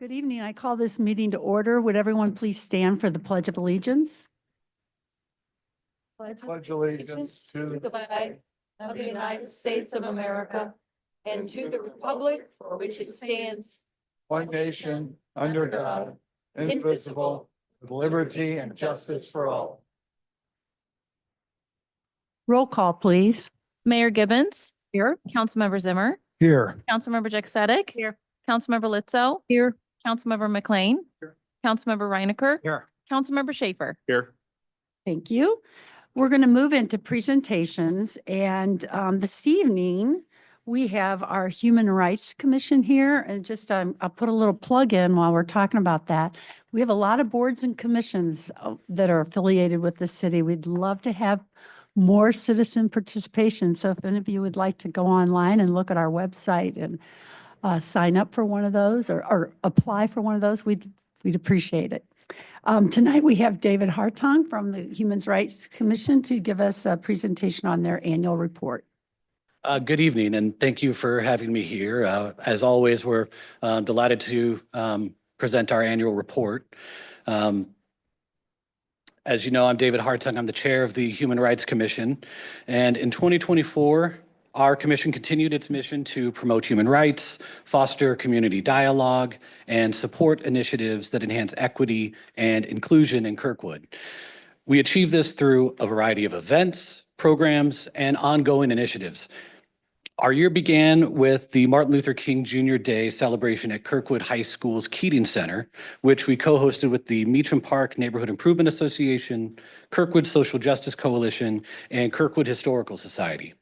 Good evening. I call this meeting to order. Would everyone please stand for the Pledge of Allegiance? Pledge allegiance to the flag of the United States of America and to the republic for which it stands, one nation, under God, indivisible, with liberty and justice for all. Roll call, please. Mayor Gibbons, Here. Councilmember Zimmer, Here. Councilmember Jack Here. Councilmember Litzo, Here. Councilmember McLean, Here. Councilmember Reinecker, Here. Councilmember Schaefer. Here. Thank you. We're going to move into presentations, and this evening we have our Human Rights Commission here, and just I'll put a little plug in while we're talking about that. We have a lot of boards and commissions that are affiliated with the city. We'd love to have more citizen participation. So if any of you would like to go online and look at our website and sign up for one of those or apply for one of those, we'd appreciate it. Tonight, we have David Hartung from the Human Rights Commission to give us a presentation on their annual report. Good evening, and thank you for having me here. As always, we're delighted to present our annual report. As you know, I'm David Hartung. I'm the chair of the Human Rights Commission. And in 2024, our commission continued its mission to promote human rights, foster community dialogue, and support initiatives that enhance equity and inclusion in Kirkwood. We achieve this through a variety of events, programs, and ongoing initiatives. Our year began with the Martin Luther King Jr. Day celebration at Kirkwood High School's Keating Center, which we co-hosted with the Meacham Park Neighborhood Improvement Association, Kirkwood Social Justice Coalition, and Kirkwood Historical Society.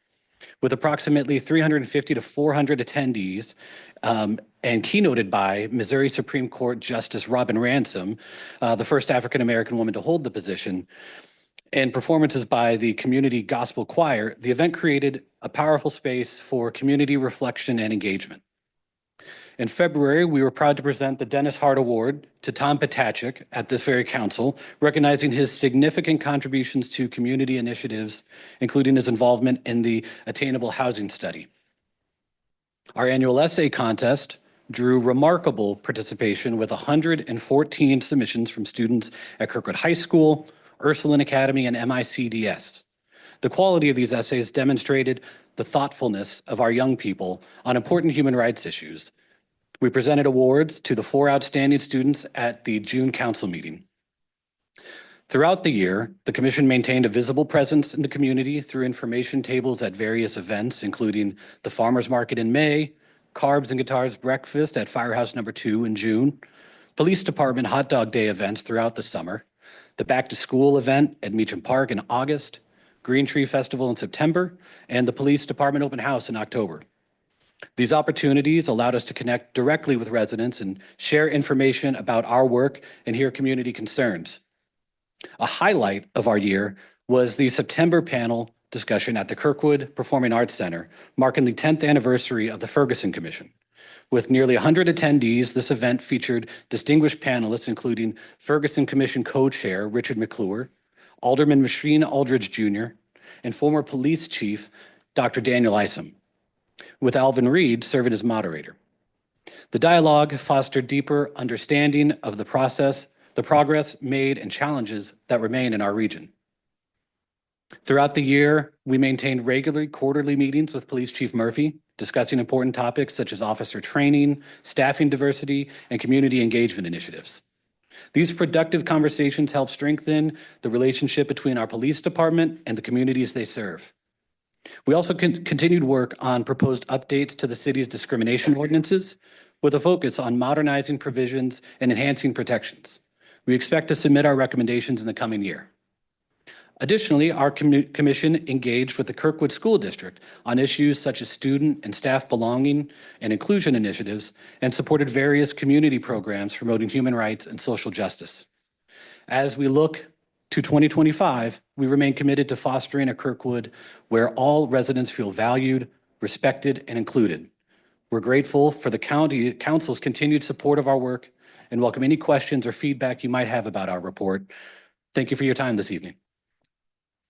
With approximately 350 to 400 attendees, and keynoted by Missouri Supreme Court Justice Robin Ransom, the first African-American woman to hold the position, and performances by the Community Gospel Choir, the event created a powerful space for community reflection and engagement. In February, we were proud to present the Dennis Hart Award to Tom Potachik at this very council, recognizing his significant contributions to community initiatives, including his involvement in the Attainable Housing Study. Our annual essay contest drew remarkable participation with 114 submissions from students at Kirkwood High School, Ursuline Academy, and MICDS. The quality of these essays demonstrated the thoughtfulness of our young people on important human rights issues. We presented awards to the 4 outstanding students at the June council meeting. Throughout the year, the commission maintained a visible presence in the community through information tables at various events, including the Farmers Market in May, Carbs and Guitars Breakfast at Firehouse No. 2 in June, Police Department Hot Dog Day events throughout the summer, the Back to School event at Meacham Park in August, Green Tree Festival in September, and the Police Department Open House in October. These opportunities allowed us to connect directly with residents and share information about our work and hear community concerns. A highlight of our year was the September panel discussion at the Kirkwood Performing Arts Center, marking the 10th anniversary of the Ferguson Commission. With nearly 100 attendees, this event featured distinguished panelists, including Ferguson Commission co-chair Richard McClure, Alderman Machine Aldridge Jr., and former police chief Dr. Daniel Isom, with Alvin Reed serving as moderator. The dialogue fostered deeper understanding of the process, the progress made, and challenges that remain in our region. Throughout the year, we maintained regular quarterly meetings with Police Chief Murphy, discussing important topics such as officer training, staffing diversity, and community engagement initiatives. These productive conversations help strengthen the relationship between our police department and the communities they serve. We also continued work on proposed updates to the city's discrimination ordinances with a focus on modernizing provisions and enhancing protections. We expect to submit our recommendations in the coming year. Additionally, our commission engaged with the Kirkwood School District on issues such as student and staff belonging and inclusion initiatives, and supported various community programs promoting human rights and social justice. As we look to 2025, we remain committed to fostering a Kirkwood where all residents feel valued, respected, and included. We're grateful for the county council's continued support of our work and welcome any questions or feedback you might have about our report. Thank you for your time this evening.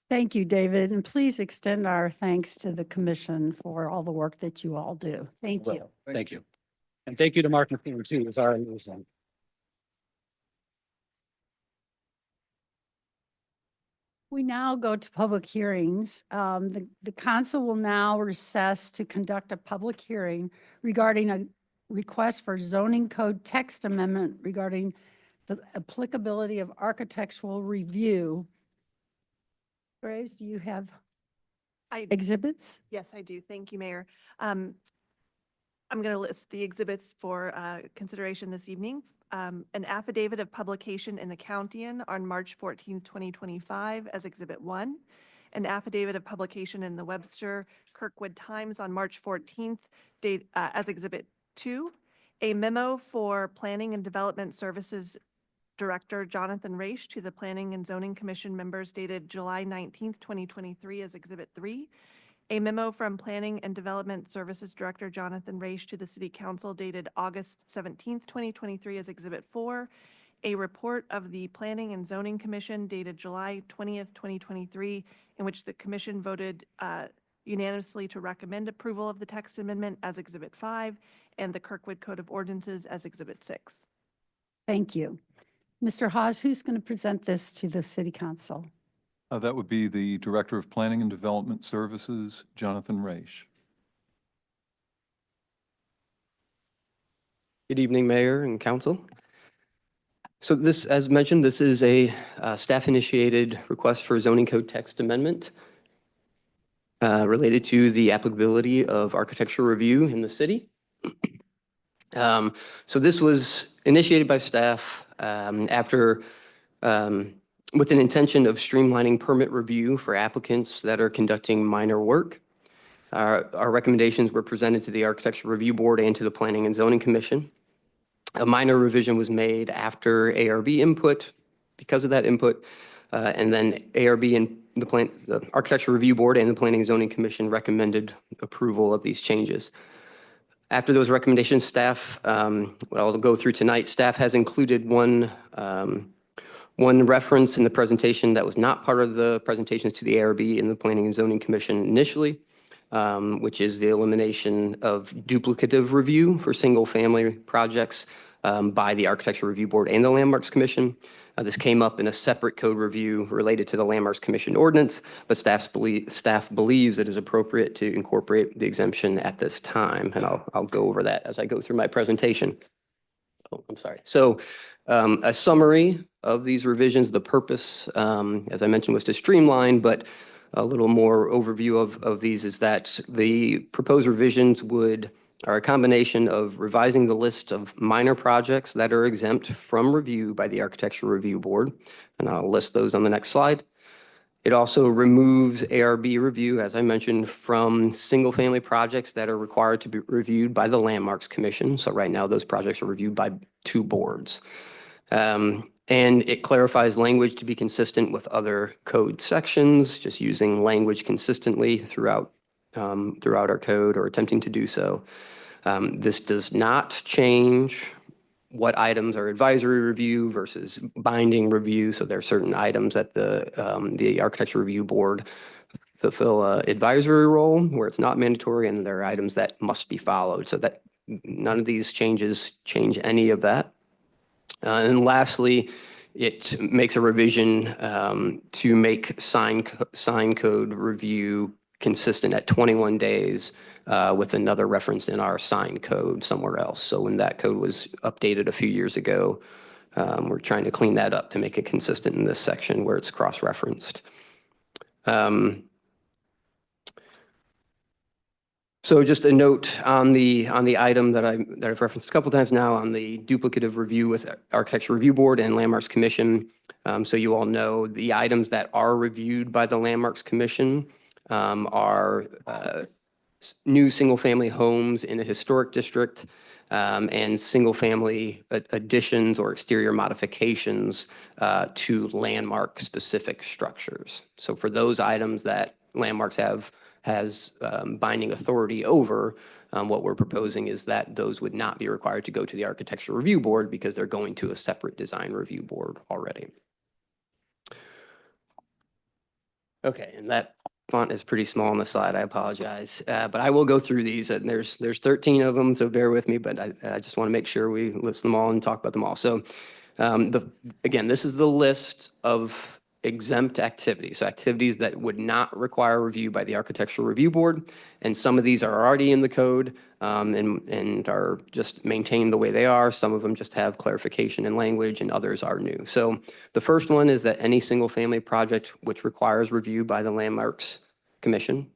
Thank you, David, and please extend our thanks to the commission for all the work that you all do. Thank you. Thank you. And thank you to Mark McLean too, as our liaison. We now go to public hearings. The council will now recess to conduct a public hearing regarding a request for zoning code text amendment regarding the applicability of architectural review. Graves, do you have exhibits? Yes, I do. Thank you, Mayor. I'm going to list the exhibits for consideration this evening. An affidavit of publication in the Countian on March 14th, 2025 as Exhibit 1. An affidavit of publication in the Webster Kirkwood Times on March 14th as Exhibit 2. A memo for Planning and Development Services Director Jonathan Raish to the Planning and Zoning Commission members dated July 19th, 2023 as Exhibit 3. A memo from Planning and Development Services Director Jonathan Raish to the City Council dated August 17th, 2023 as Exhibit 4. A report of the Planning and Zoning Commission dated July 20th, 2023, in which the commission voted unanimously to recommend approval of the text amendment as Exhibit 5 and the Kirkwood Code of Ordinances as Exhibit 6. Thank you. Mr. Hawes, who's going to present this to the City Council? That would be the Director of Planning and Development Services, Jonathan Raish. Good evening, Mayor and Council. So this, as mentioned, this is a staff-initiated request for a zoning code text amendment related to the applicability of architectural review in the city. So this was initiated by staff after with an intention of streamlining permit review for applicants that are conducting minor work. Our recommendations were presented to the Architecture Review Board and to the Planning and Zoning Commission. A minor revision was made after ARB input because of that input, and then ARB and the Architecture Review Board and the Planning and Zoning Commission recommended approval of these changes. After those recommendations, staff, what I'll go through tonight, staff has included one reference in the presentation that was not part of the presentations to the ARB and the Planning and Zoning Commission initially, which is the elimination of duplicative review for single-family projects by the Architecture Review Board and the Landmarks Commission. This came up in a separate code review related to the Landmarks Commission ordinance, but staff believes it is appropriate to incorporate the exemption at this time, and I'll go over that as I go through my presentation. Oh, I'm sorry. So a summary of these revisions, the purpose, as I mentioned, was to streamline, but a little more overview of these is that the proposed revisions are a combination of revising the list of minor projects that are exempt from review by the Architecture Review Board, and I'll list those on the next slide. It also removes ARB review, as I mentioned, from single-family projects that are required to be reviewed by the Landmarks Commission. So right now, those projects are reviewed by 2 boards. And it clarifies language to be consistent with other code sections, just using language consistently throughout our code or attempting to do so. This does not change what items are advisory review versus binding review. So there are certain items that the Architecture Review Board fulfill an advisory role where it's not mandatory, and there are items that must be followed. So that none of these changes change any of that. And lastly, it makes a revision to make sign code review consistent at 21 days with another reference in our sign code somewhere else. So when that code was updated a few years ago, we're trying to clean that up to make it consistent in this section where it's cross-referenced. So just a note on the item that I've referenced a couple times now on the duplicative review with Architecture Review Board and Landmarks Commission. So you all know the items that are reviewed by the Landmarks Commission are new single-family homes in a historic district and single-family additions or exterior modifications to landmark-specific structures. So for those items that Landmarks has binding authority over, what we're proposing is that those would not be required to go to the Architecture Review Board because they're going to a separate design review board already. Okay, and that font is pretty small on the slide. I apologize. But I will go through these, and there's 13 of them, so bear with me, but I just want to make sure we list them all and talk about them all. So again, this is the list of exempt activities, so activities that would not require review by the Architectural Review Board. And some of these are already in the code and are just maintained the way they are. Some of them just have clarification in language, and others are new. So the first one is that any single-family project which requires review by the Landmarks Commission.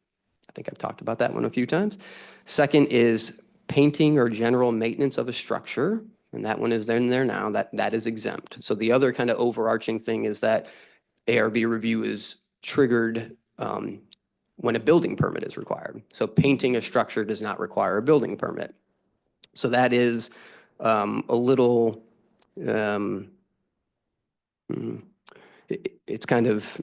I think I've talked about that one a few times. Second is painting or general maintenance of a structure. And that one is in there now, that is exempt. So the other kind of overarching thing is that ARB review is triggered when a building permit is required. So painting a structure does not require a building permit. So that is a little, it's kind of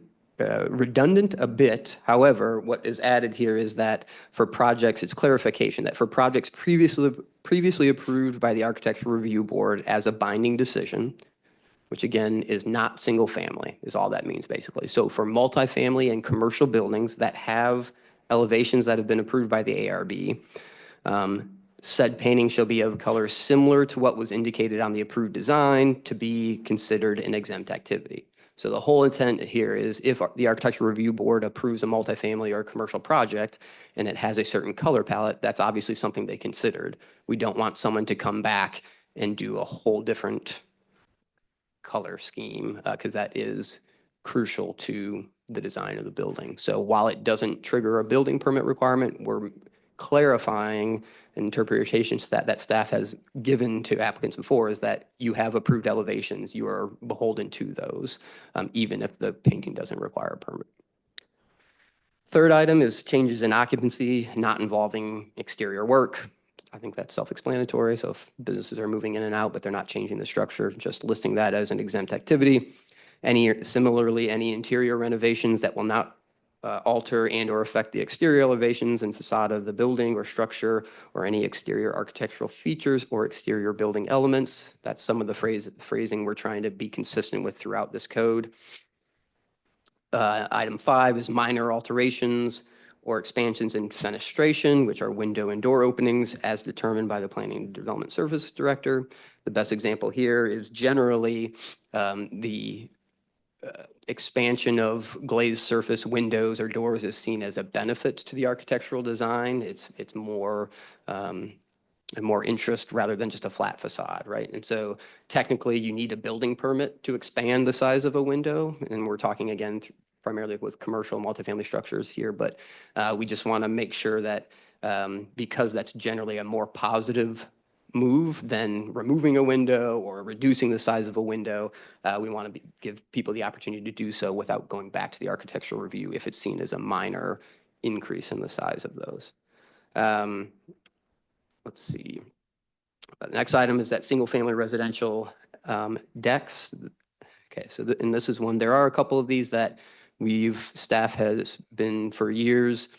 redundant a bit. However, what is added here is that for projects, it's clarification that for projects previously approved by the Architectural Review Board as a binding decision, which again is not single family, is all that means basically. So for multifamily and commercial buildings that have elevations that have been approved by the ARB, said painting shall be of color similar to what was indicated on the approved design to be considered an exempt activity. So the whole intent here is if the Architectural Review Board approves a multifamily or a commercial project and it has a certain color palette, that's obviously something they considered. We don't want someone to come back and do a whole different color scheme because that is crucial to the design of the building. So while it doesn't trigger a building permit requirement, we're clarifying interpretations that staff has given to applicants before is that you have approved elevations, you are beholden to those, even if the painting doesn't require a permit. Third item is changes in occupancy not involving exterior work. I think that's self-explanatory. So if businesses are moving in and out, but they're not changing the structure, just listing that as an exempt activity. Similarly, any interior renovations that will not alter and or affect the exterior elevations and facade of the building or structure or any exterior architectural features or exterior building elements. That's some of the phrasing we're trying to be consistent with throughout this code. Item 5 is minor alterations or expansions in fenestration, which are window and door openings as determined by the Planning and Development Service Director. The best example here is generally the expansion of glazed surface windows or doors is seen as a benefit to the architectural design. It's more interest rather than just a flat facade, right? And so technically you need a building permit to expand the size of a window. And we're talking again primarily with commercial multifamily structures here, but we just want to make sure that because that's generally a more positive move than removing a window or reducing the size of a window, we want to give people the opportunity to do so without going back to the architectural review if it's seen as a minor increase in the size of those. Let's see. The next item is that single-family residential decks. Okay, so and this is one. There are a couple of these that staff has been for years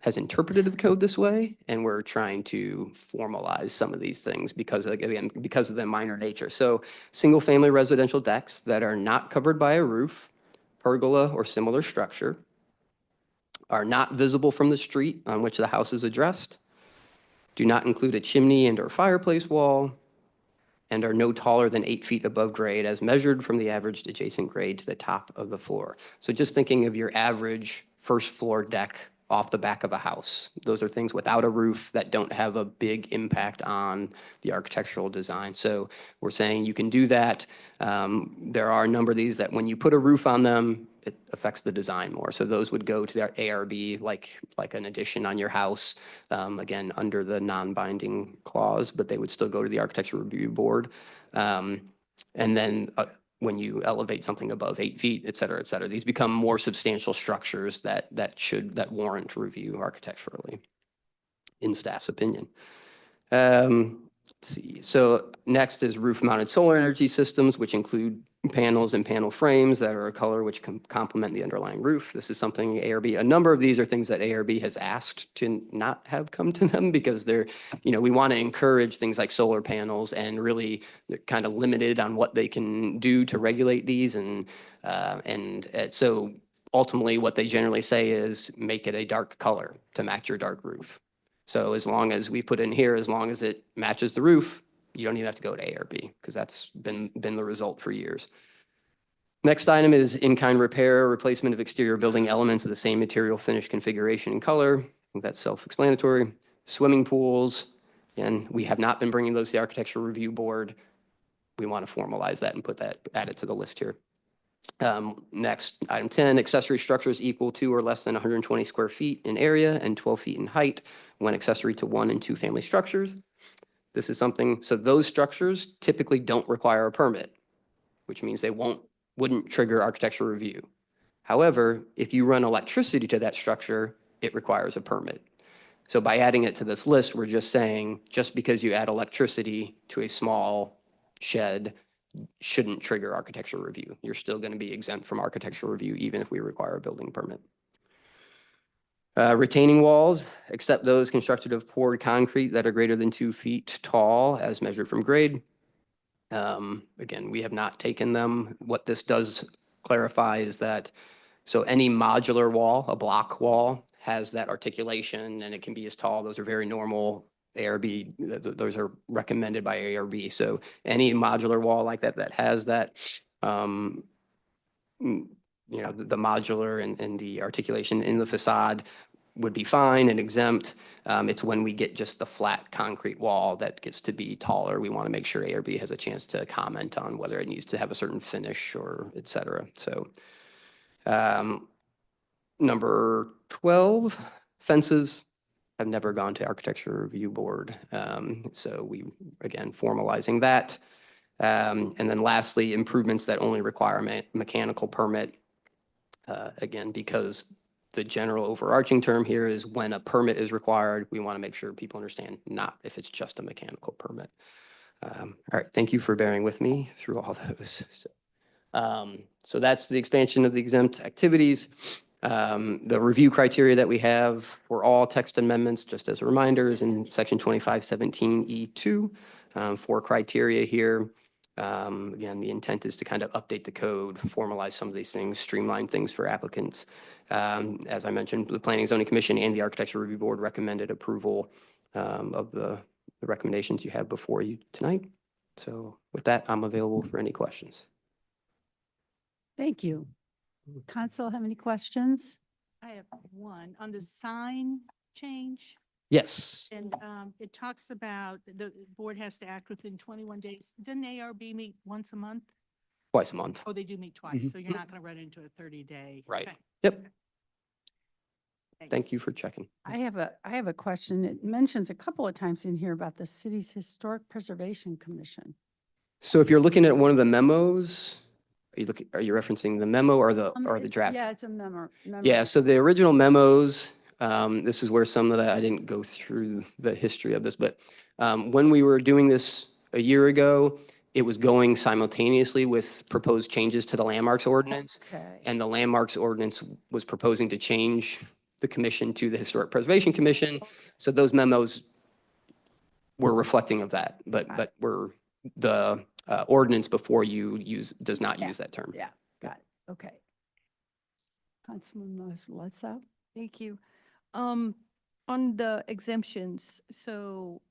has interpreted the code this way, and we're trying to formalize some of these things because again, because of the minor nature. So single-family residential decks that are not covered by a roof, pergola, or similar structure are not visible from the street on which the house is addressed, do not include a chimney and or fireplace wall, and are no taller than 8 feet above grade as measured from the average adjacent grade to the top of the floor. So just thinking of your average first floor deck off the back of a house. Those are things without a roof that don't have a big impact on the architectural design. So we're saying you can do that. There are a number of these that when you put a roof on them, it affects the design more. So those would go to their ARB like an addition on your house, again, under the non-binding clause, but they would still go to the Architectural Review Board. And then when you elevate something above 8 feet, et cetera, these become more substantial structures that warrant review architecturally, in staff's opinion. Let's see. So next is roof-mounted solar energy systems, which include panels and panel frames that are a color which can complement the underlying roof. This is something ARB, a number of these are things that ARB has asked to not have come to them because they're, we want to encourage things like solar panels, and really they're kind of limited on what they can do to regulate these. And so ultimately what they generally say is make it a dark color to match your dark roof. So as long as we put in here, as long as it matches the roof, you don't even have to go to A or B because that's been the result for years. Next item is in-kind repair, replacement of exterior building elements of the same material, finish, configuration, and color. I think that's self-explanatory. Swimming pools, and we have not been bringing those to the Architectural Review Board. We want to formalize that and add it to the list here. Next, item 10, accessory structures equal to or less than 120 square feet in area and 12 feet in height when accessory to 1 and 2 family structures. This is something, so those structures typically don't require a permit, which means they wouldn't trigger architectural review. However, if you run electricity to that structure, it requires a permit. So by adding it to this list, we're just saying, just because you add electricity to a small shed shouldn't trigger architectural review. You're still going to be exempt from architectural review, even if we require a building permit. Retaining walls, except those constructed of poured concrete that are greater than 2 feet tall as measured from grade. Again, we have not taken them. What this does clarify is that, so any modular wall, a block wall, has that articulation and it can be as tall. Those are very normal ARB. Those are recommended by ARB. So any modular wall like that, that has that, you know, the modular and the articulation in the facade would be fine and exempt. It's when we get just the flat concrete wall that gets to be taller. We want to make sure ARB has a chance to comment on whether it needs to have a certain finish or et cetera. So number 12, fences have never gone to Architecture Review Board. So we, again, formalizing that. And then lastly, improvements that only require a mechanical permit. Again, because the general overarching term here is when a permit is required, we want to make sure people understand, not if it's just a mechanical permit. All right, thank you for bearing with me through all those. So that's the expansion of the exempt activities. The review criteria that we have for all text amendments, just as a reminder, is in section 2517E2, 4 criteria here. Again, the intent is to kind of update the code, formalize some of these things, streamline things for applicants. As I mentioned, the Planning and Zoning Commission and the Architecture Review Board recommended approval of the recommendations you have before you tonight. So with that, I'm available for any questions. Thank you. Council, have any questions? I have one on the sign change. Yes. And it talks about the board has to act within 21 days. Doesn't ARB meet once a month? Twice a month. Oh, they do meet twice. Mhm. So you're not going to run into a 30-day. Right. Okay, Yep. thanks. Thank you for checking. I have a question. It mentions a couple of times in here about the city's Historic Preservation Commission. So if you're looking at one of the memos, are you referencing the memo or the It's- draft? Yeah, it's a memo. Yeah, so the original memos, this is where some of that, I didn't go through the history of this, but when we were doing this a year ago, it was going simultaneously with proposed changes to the landmarks ordinance. Okay. And the landmarks ordinance was proposing to change the commission to the Historic Preservation Commission. So those memos were reflecting of that, but were the ordinance before you does not use that term. Yeah, got it. Okay. Councilman Letso? Thank you. On the exemptions, so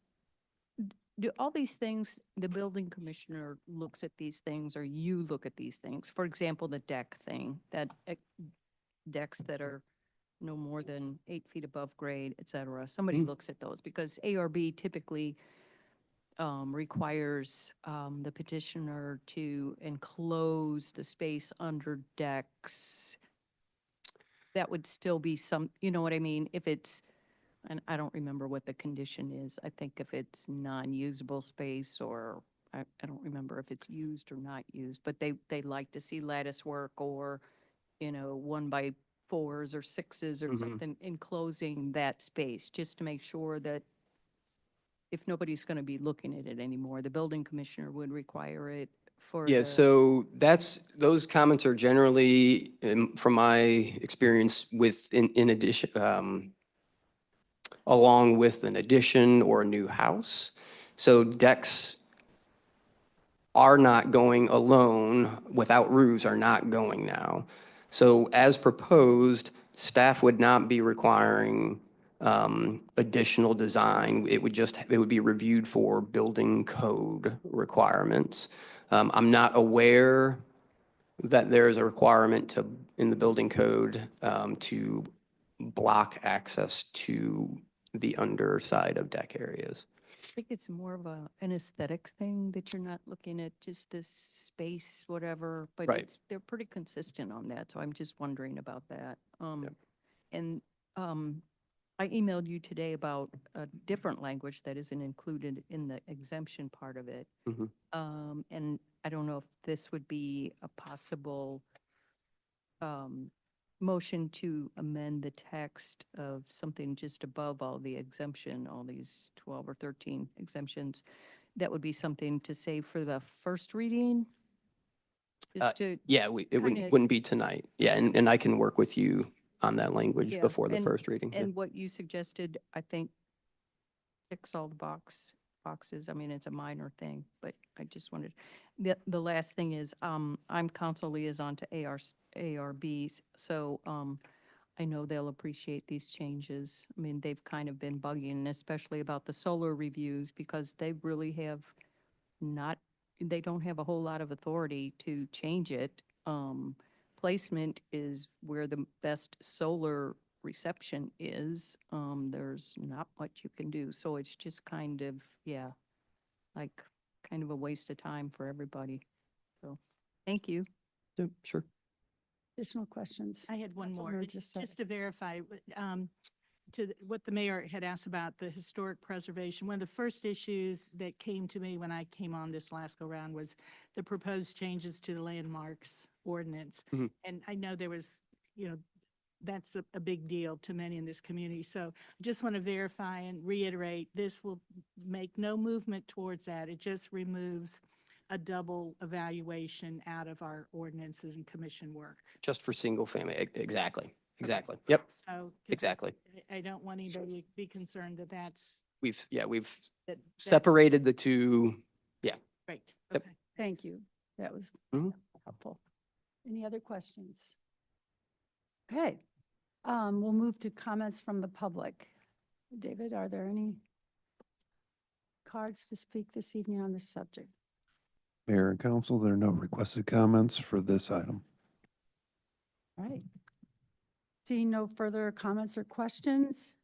do all these things, the building commissioner looks at these things or you look at these things? For example, the deck thing, that decks that are no more than 8 feet above grade, et cetera. Somebody looks at those because ARB typically requires the petitioner to enclose the space under decks. That would still be some, you know what I mean? If it's, and I don't remember what the condition is. I think if it's non-usable space or I don't remember if it's used or not used, but they like to see lattice work or, 1x4s or 6s or something enclosing that space, just to make sure that if nobody's going to be looking at it anymore, the building commissioner would require it for Yeah, the- so those comments are generally, from my experience, in addition, along with an addition or a new house. So decks are not going alone, without roofs are not going now. So as proposed, staff would not be requiring additional design. It would be reviewed for building code requirements. I'm not aware that there is a requirement in the building code to block access to the underside of deck areas. I think it's more of an aesthetic thing that you're not looking at just this space, whatever, but Right. they're pretty consistent on that. So I'm just wondering about that. Yep. And I emailed you today about a different language that isn't included in the exemption part of it. Mhm. And I don't know if this would be a possible motion to amend the text of something just above all the exemption, all these 12 or 13 exemptions. That would be something to say for the first reading? Just to, Yeah, it Kinda- wouldn't be tonight. Yeah, and I can work with you on that language Yeah, before the first reading. Yeah. and what you suggested, I think, ticks all the boxes. I mean, it's a minor thing, but I just wanted, the last thing is, I'm council liaison to ARBs, so, I know they'll appreciate these changes. I mean, they've kind of been bugging, especially about the solar reviews, because they really have they don't have a whole lot of authority to change it. Placement is where the best solar reception is. There's not much you can do, so it's just kind of, yeah, like, kind of a waste of time for everybody. So, thank you. Yeah, sure. Additional questions? I had one more, Councilmember Giselle. just to verify, what the mayor had asked about the historic preservation. One of the first issues that came to me when I came on this last go-round was the proposed changes to the landmarks ordinance. Mhm. And I know there was, that's a big deal to many in this community. So I just want to verify and reiterate, this will make no movement towards that. It just removes a double evaluation out of our ordinances and commission work. Just for single family. Exactly. Exactly. Yep. So. 'cause Exactly. I don't want anybody to be concerned that We've that's separated the two. Great. Yep. Okay. Thank you. That was Mhm. helpful. Any other questions? Okay, we'll move to comments from the public. David, are there any cards to speak this evening on this subject? Mayor and council, there are no requested comments for this item. All right. Seeing no further comments or questions,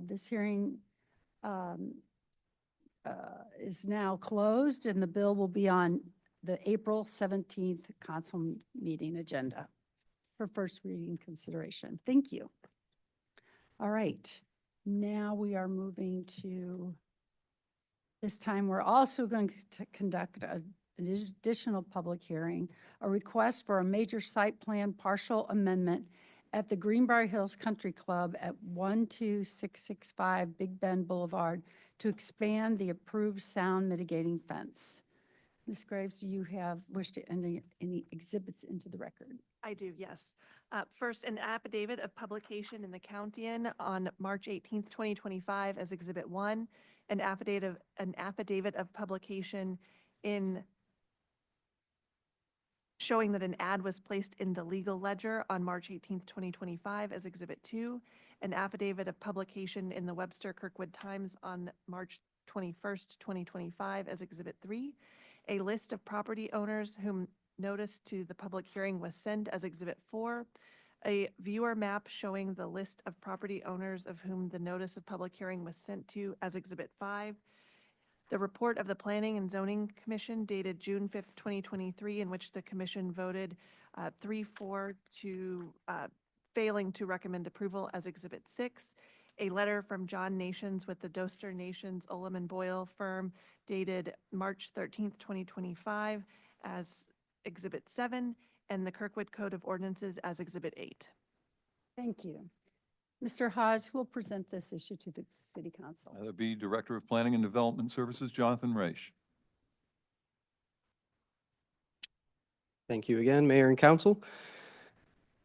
this hearing is now closed, and the bill will be on the April 17th council meeting agenda for first reading consideration. Thank you. All right, now we are moving to, this time we're also going to conduct an additional public hearing, a request for a major site plan partial amendment at the Greenbrier Hills Country Club at 12665 Big Bend Boulevard to expand the approved sound mitigating fence. Ms. Graves, do you wish to enter any exhibits into the record? I do, yes. First, an affidavit of publication in the Countian on March 18th, 2025 as Exhibit 1, an affidavit of publication in showing that an ad was placed in the legal ledger on March 18th, 2025 as Exhibit 2, an affidavit of publication in the Webster Kirkwood Times on March 21st, 2025 as Exhibit 3, a list of property owners whom notice to the public hearing was sent as Exhibit 4, a viewer map showing the list of property owners of whom the notice of public hearing was sent to as Exhibit 5, the report of the Planning and Zoning Commission dated June 5th, 2023, in which the commission voted 3-4 to failing to recommend approval as Exhibit 6, a letter from John Nations with the Doster Nations Ullman and Boyle firm dated March 13th, 2025 as Exhibit 7, and the Kirkwood Code of Ordinances as Exhibit 8. Thank you. Mr. Haas, who will present this issue to the City Council? That'd be Director of Planning and Development Services, Jonathan Raish. Thank you again, Mayor and Council.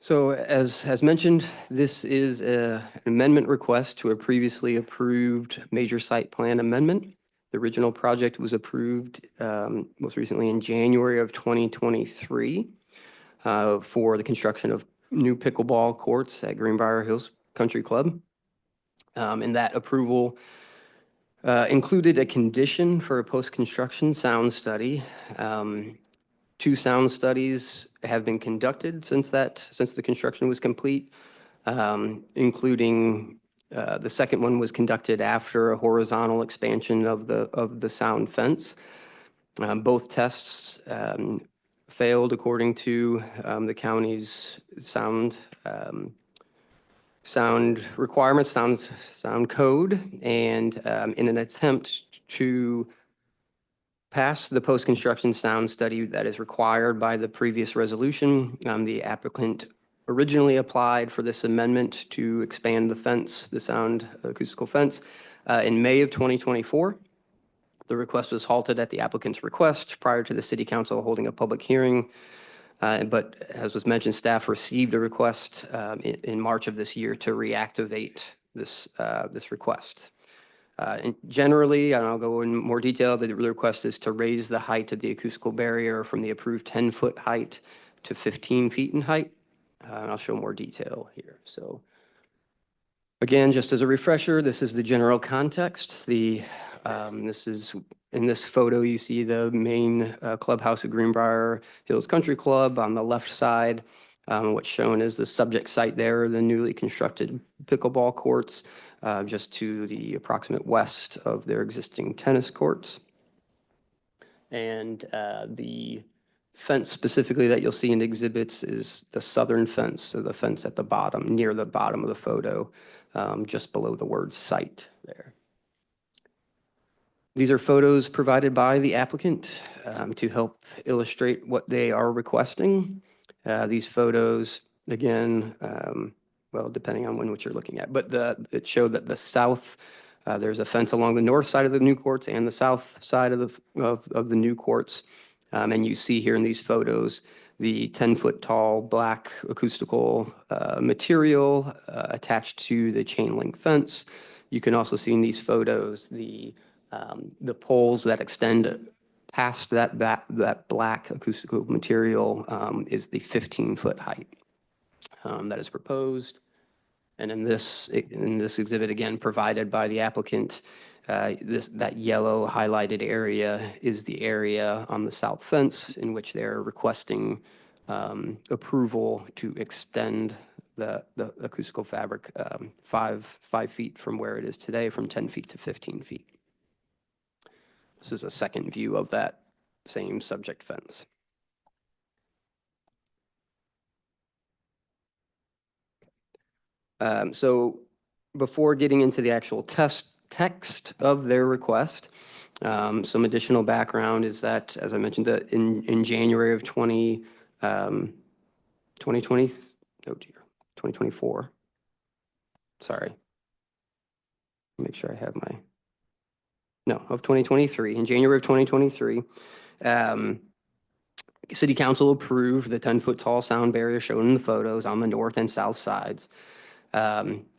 So as mentioned, this is an amendment request to a previously approved major site plan amendment. The original project was approved most recently in January of 2023 for the construction of new pickleball courts at Greenbrier Hills Country Club. And that approval included a condition for a post-construction sound study. 2 sound studies have been conducted since the construction was complete, including the second one was conducted after a horizontal expansion of the sound fence. Both tests failed according to the county's sound requirements, sound code, and in an attempt to pass the post-construction sound study that is required by the previous resolution, the applicant originally applied for this amendment to expand the fence, the sound acoustical fence, in May of 2024. The request was halted at the applicant's request prior to the city council holding a public hearing. But as was mentioned, staff received a request in March of this year to reactivate this request. And generally, and I'll go in more detail, the request is to raise the height of the acoustical barrier from the approved 10-foot height to 15 feet in height. And I'll show more detail here. So again, just as a refresher, this is the general context. This is, in this photo, you see the main clubhouse of Greenbrier Hills Country Club on the left side. What's shown is the subject site there, the newly constructed pickleball courts, just to the approximate west of their existing tennis courts. And the fence specifically that you'll see in exhibits is the southern fence, so the fence at the bottom, near the bottom of the photo, just below the word site there. These are photos provided by the applicant to help illustrate what they are requesting. These photos, again, well, depending on which you're looking at, but it showed that the south, there's a fence along the north side of the new courts and the south side of the new courts. And you see here in these photos, the 10-foot tall black acoustical material attached to the chain link fence. You can also see in these photos the poles that extend past that black acoustical material is the 15-foot height that is proposed. And in this exhibit, again, provided by the applicant, that yellow highlighted area is the area on the south fence in which they're requesting approval to extend the acoustical fabric 5 feet from where it is today, from 10 feet to 15 feet. This is a second view of that same subject fence. So before getting into the actual text of their request, some additional background is that, as I mentioned, that in January of 2024, sorry, make sure I have of 2023, in January of 2023, City Council approved the 10-foot tall sound barrier shown in the photos on the north and south sides.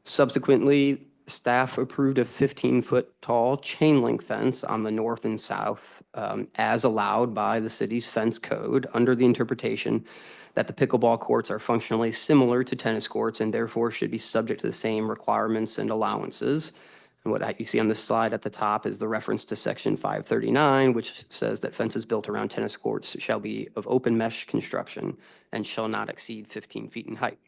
Subsequently, staff approved a 15-foot tall chain link fence on the north and south as allowed by the city's fence code under the interpretation that the pickleball courts are functionally similar to tennis courts and therefore should be subject to the same requirements and allowances. And what you see on this slide at the top is the reference to section 539, which says that fences built around tennis courts shall be of open mesh construction and shall not exceed 15 feet in height.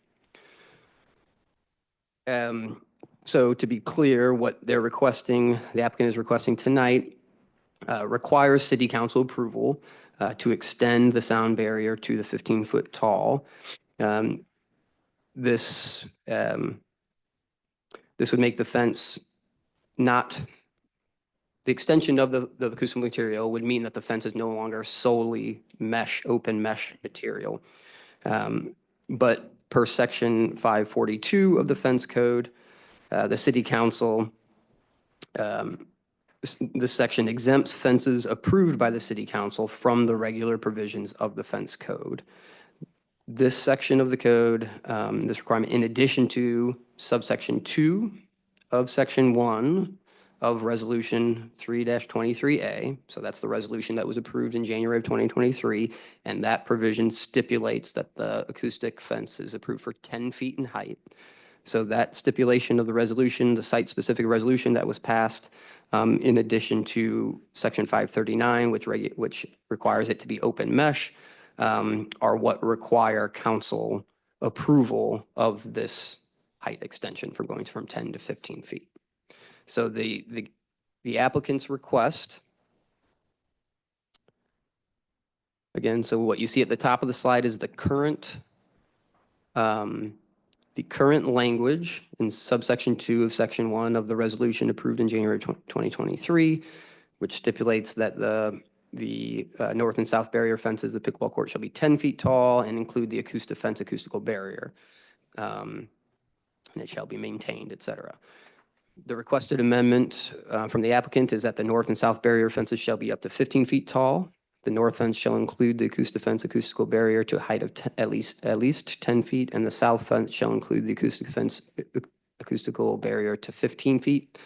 So to be clear, what they're requesting, the applicant is requesting tonight, requires city council approval to extend the sound barrier to the 15-foot tall. This would make the fence the extension of the acoustical material would mean that the fence is no longer solely open mesh material. But per section 542 of the fence code, the city council, this section exempts fences approved by the city council from the regular provisions of the fence code. This section of the code, this requirement, in addition to subsection 2 of section 1 of Resolution 3-23A. So that's the resolution that was approved in January of 2023. And that provision stipulates that the acoustic fence is approved for 10 feet in height. So that stipulation of the resolution, the site-specific resolution that was passed, in addition to Section 539, which requires it to be open mesh, are what require council approval of this height extension from going from 10 to 15 feet. So the applicant's request, again, so what you see at the top of the slide is the current language in subsection 2 of section 1 of the resolution approved in January 2023, which stipulates that the north and south barrier fences, the pickleball court shall be 10 feet tall and include the acoustic fence, acoustical barrier. And it shall be maintained, et cetera. The requested amendment from the applicant is that the north and south barrier fences shall be up to 15 feet tall. The north fence shall include the acoustic fence, acoustical barrier to a height of at least 10 feet, and the south fence shall include the acoustic fence, acoustical barrier to 15 feet.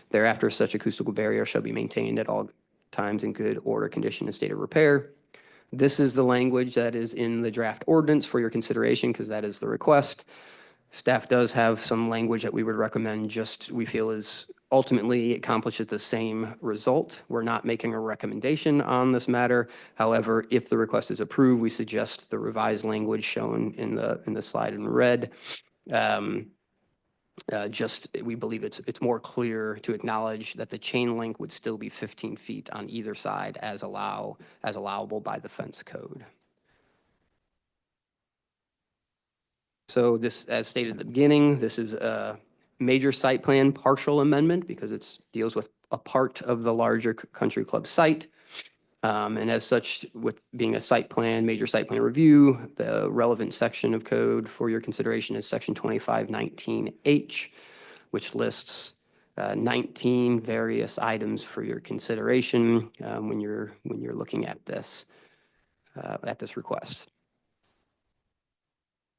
Thereafter, such acoustical barrier shall be maintained at all times in good order, condition, and state of repair. This is the language that is in the draft ordinance for your consideration, because that is the request. Staff does have some language that we would recommend, just we feel is ultimately accomplishes the same result. We're not making a recommendation on this matter. However, if the request is approved, we suggest the revised language shown in the slide in red. We believe it's more clear to acknowledge that the chain link would still be 15 feet on either side as allowable by the fence code. So this, as stated at the beginning, this is a major site plan partial amendment because it deals with a part of the larger country club site. And as such, with being a site plan, major site plan review, the relevant section of code for your consideration is section 2519H, which lists 19 various items for your consideration when you're looking at this request.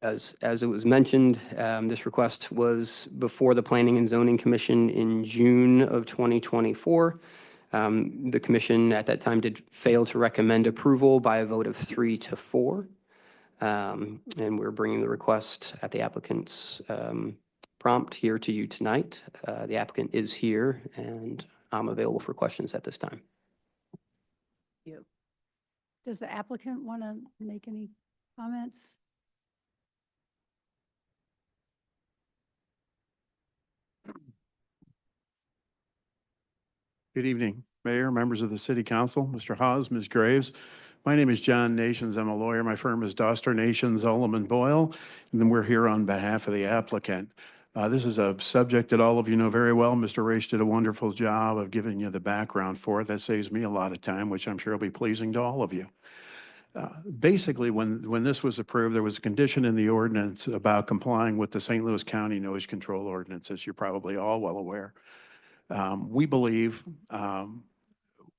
As it was mentioned, this request was before the Planning and Zoning Commission in June of 2024. The commission at that time did fail to recommend approval by a vote of 3-4. And we're bringing the request at the applicant's prompt here to you tonight. The applicant is here and I'm available for questions at this time. Does the applicant want to make any comments? Good evening, Mayor, members of the City Council, Mr. Hawes, Ms. Graves. My name is John Nations. I'm a lawyer. My firm is Doster Nations, Ullman Boyle, and then we're here on behalf of the applicant. This is a subject that all of you know very well. Mr. Raish did a wonderful job of giving you the background for it. That saves me a lot of time, which I'm sure will be pleasing to all of you. Basically, when this was approved, there was a condition in the ordinance about complying with the St. Louis County Noise Control Ordinance, as you're probably all well aware. We believe, and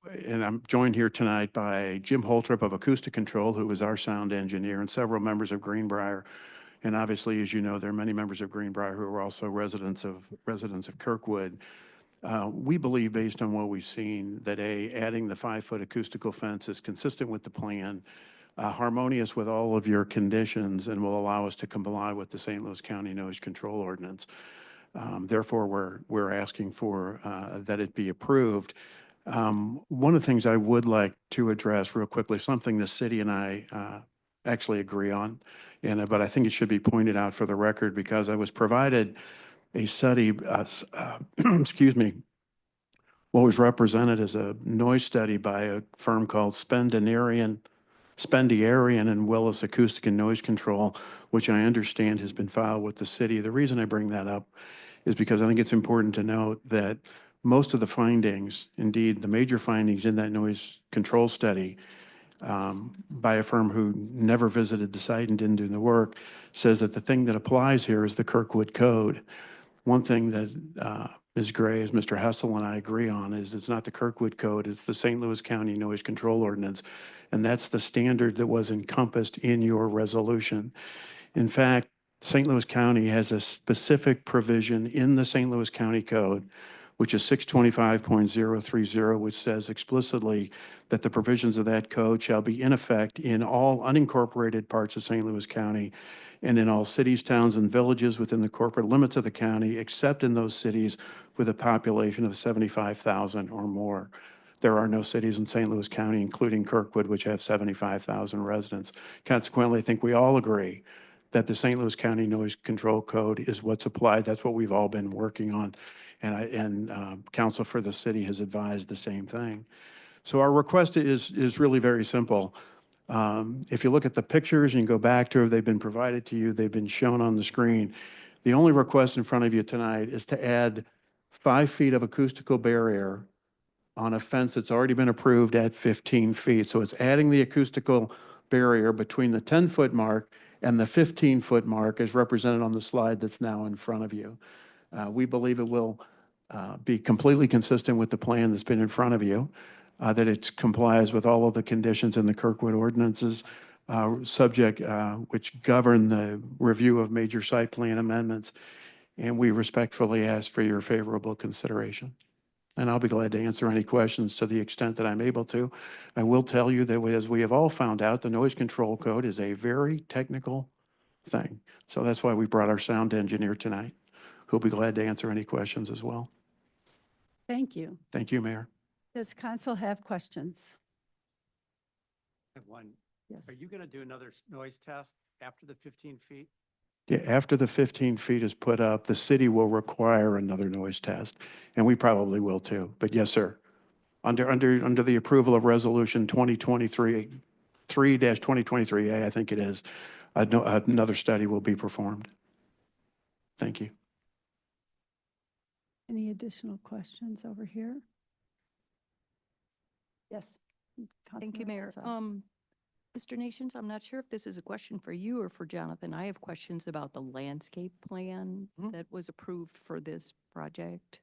I'm joined here tonight by Jim Holtrop of Acoustic Control, who is our sound engineer, and several members of Greenbrier. And obviously, as you know, there are many members of Greenbrier who are also residents of Kirkwood. We believe, based on what we've seen, that adding the 5-foot acoustical fence is consistent with the plan, harmonious with all of your conditions, and will allow us to comply with the St. Louis County Noise Control Ordinance. Therefore, we're asking for that it be approved. One of the things I would like to address real quickly, something the city and I actually agree on, but I think it should be pointed out for the record because I was provided a study, excuse me, what was represented as a noise study by a firm called Spendiarian and Willis Acoustic and Noise Control, which I understand has been filed with the city. The reason I bring that up is because I think it's important to note that most of the findings, indeed the major findings in that noise control study by a firm who never visited the site and didn't do the work, says that the thing that applies here is the Kirkwood Code. One thing that Ms. Graves, Mr. Hessel, and I agree on is it's not the Kirkwood Code, it's the St. Louis County Noise Control Ordinance, and that's the standard that was encompassed in your resolution. In fact, St. Louis County has a specific provision in the St. Louis County Code which is 625.030, which says explicitly that the provisions of that code shall be in effect in all unincorporated parts of St. Louis County and in all cities, towns, and villages within the corporate limits of the county, except in those cities with a population of 75,000 or more. There are no cities in St. Louis County, including Kirkwood, which have 75,000 residents. Consequently, I think we all agree that the St. Louis County Noise Control Code is what's applied. That's what we've all been working on. And counsel for the city has advised the same thing. So our request is really very simple. If you look at the pictures and you go back to, they've been provided to you, they've been shown on the screen. The only request in front of you tonight is to add 5 feet of acoustical barrier on a fence that's already been approved at 15 feet. So it's adding the acoustical barrier between the 10-foot mark and the 15-foot mark as represented on the slide that's now in front of you. We believe it will be completely consistent with the plan that's been in front of you, that it complies with all of the conditions in the Kirkwood ordinances, which govern the review of major site plan amendments. And we respectfully ask for your favorable consideration. And I'll be glad to answer any questions to the extent that I'm able to. I will tell you that as we have all found out, the noise control code is a very technical thing. So that's why we brought our sound engineer tonight, who'll be glad to answer any questions as well. Thank you. Thank you, Mayor. Does council have questions? I have one. Yes. Are you going to do another noise test after the 15 feet? Yeah, after the 15 feet is put up, the city will require another noise test, and we probably will too. But yes, sir. Under the approval of Resolution 3-2023A, I think it is, another study will be performed. Thank you. Any additional questions over here? Yes. Thank you, Mayor. Councilmember Mr. Nations, I'm not sure if this is a question for you or for Jonathan. I have questions about the landscape plan that was approved for this project.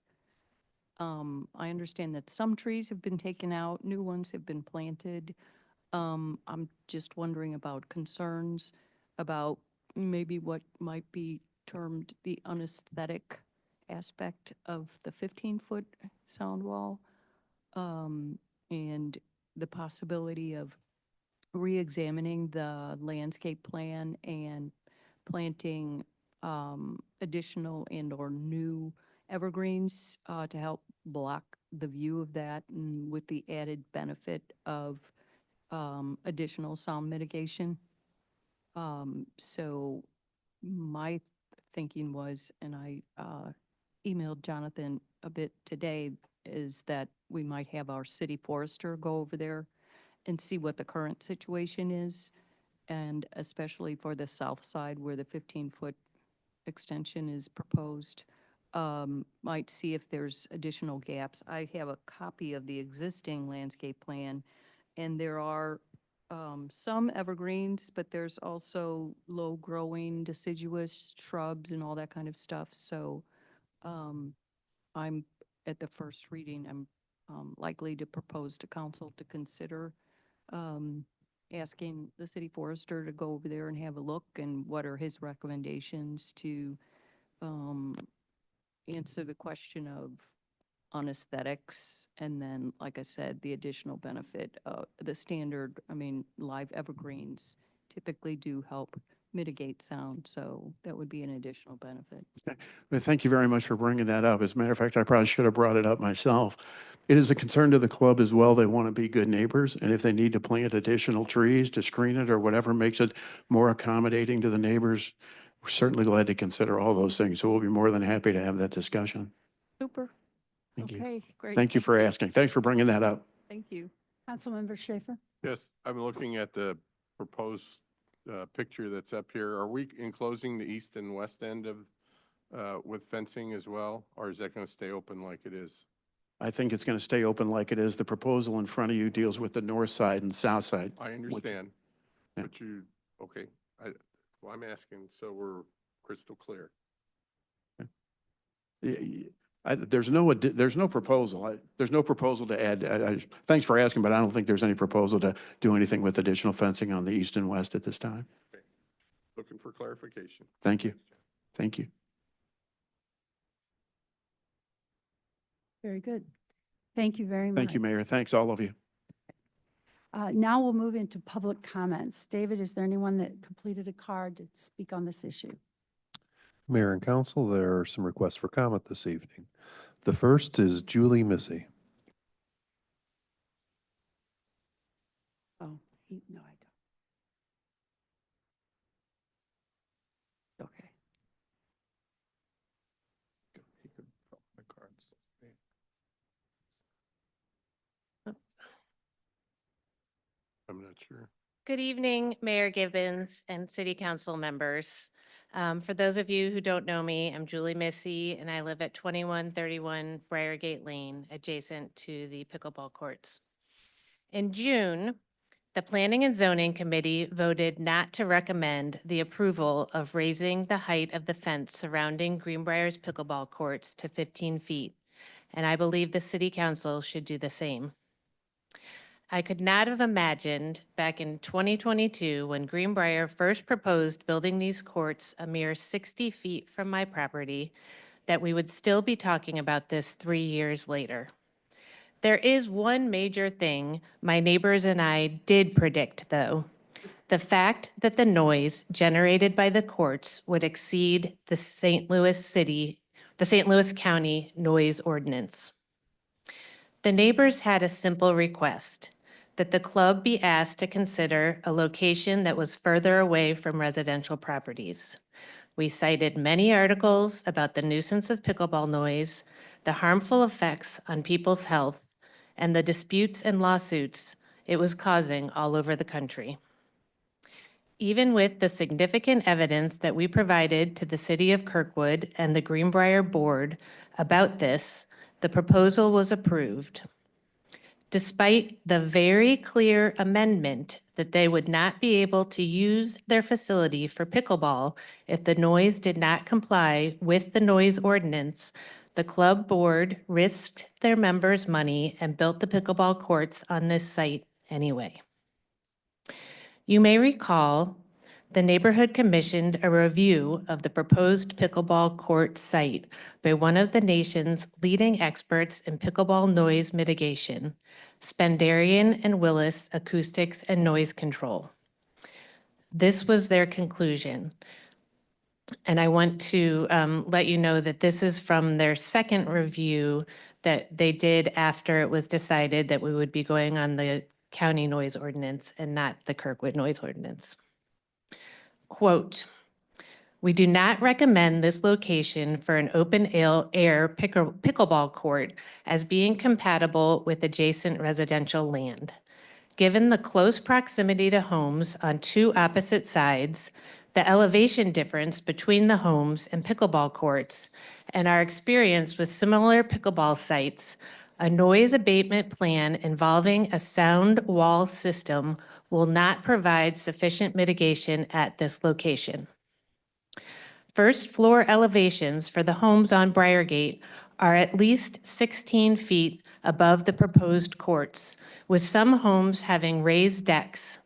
I understand that some trees have been taken out, new ones have been planted. I'm just wondering about concerns about maybe what might be termed the unaesthetic aspect of the 15-foot sound wall, and the possibility of re-examining the landscape plan and planting additional and/or new evergreens to help block the view of that, and with the added benefit of additional sound mitigation. So my thinking was, and I emailed Jonathan a bit today, is that we might have our city forester go over there and see what the current situation is, and especially for the south side where the 15-foot extension is proposed, might see if there's additional gaps. I have a copy of the existing landscape plan, and there are some evergreens, but there's also low-growing deciduous shrubs and all that kind of stuff. So I'm, at the first reading, I'm likely to propose to council to consider asking the city forester to go over there and have a look, and what are his recommendations to answer the question of aesthetics, and then, like I said, the additional benefit of the standard, live evergreens typically do help mitigate sound, so that would be an additional benefit. Well, thank you very much for bringing that up. As a matter of fact, I probably should have brought it up myself. It is a concern to the club as well. They want to be good neighbors, and if they need to plant additional trees to screen it or whatever makes it more accommodating to the neighbors, we're certainly glad to consider all those things. So we'll be more than happy to have that discussion. Super. Thank you. Okay, great. Thank you for asking. Thanks for bringing that up. Thank you. Councilmember Schaefer? Yes, I'm looking at the proposed picture that's up here. Are we enclosing the east and west end of, with fencing as well? Or is that going to stay open like it is? I think it's going to stay open like it is. The proposal in front of you deals with the north side and south side. I understand, Yeah. but okay. Well, I'm asking so we're crystal clear. There's no proposal. There's no proposal to add. Thanks for asking, but I don't think there's any proposal to do anything with additional fencing on the east and west at this time. Okay. Looking for clarification. Thank you. Thank you. Very good. Thank you very much. Thank you, Mayor. Thanks, all of you. Now we'll move into public comments. David, is there anyone that completed a card to speak on this issue? Mayor and council, there are some requests for comment this evening. The first is Julie Missy. Oh, no, I don't. Okay. I'm not sure. Good evening, Mayor Gibbons and City Council members. For those of you who don't know me, I'm Julie Missy, and I live at 2131 Briargate Lane, adjacent to the pickleball courts. In June, the Planning and Zoning Committee voted not to recommend the approval of raising the height of the fence surrounding Greenbrier's pickleball courts to 15 feet, and I believe the City Council should do the same. I could not have imagined back in 2022, when Greenbrier first proposed building these courts a mere 60 feet from my property, that we would still be talking about this 3 years later. There is one major thing my neighbors and I did predict, though. The fact that the noise generated by the courts would exceed the St. Louis County noise ordinance. The neighbors had a simple request, that the club be asked to consider a location that was further away from residential properties. We cited many articles about the nuisance of pickleball noise, the harmful effects on people's health, and the disputes and lawsuits it was causing all over the country. Even with the significant evidence that we provided to the City of Kirkwood and the Greenbrier Board about this, the proposal was approved. Despite the very clear amendment that they would not be able to use their facility for pickleball if the noise did not comply with the noise ordinance, the club board risked their members' money and built the pickleball courts on this site anyway. You may recall the neighborhood commissioned a review of the proposed pickleball court site by one of the nation's leading experts in pickleball noise mitigation, Spendarian and Willis Acoustics and Noise Control. This was their conclusion. And I want to let you know that this is from their second review that they did after it was decided that we would be going on the county noise ordinance and not the Kirkwood noise ordinance. Quote, "We do not recommend this location for an open air pickleball court as being compatible with adjacent residential land. Given the close proximity to homes on two opposite sides, the elevation difference between the homes and pickleball courts, and our experience with similar pickleball sites, a noise abatement plan involving a sound wall system will not provide sufficient mitigation at this location. First floor elevations for the homes on Briargate are at least 16 feet above the proposed courts, with some homes having raised decks.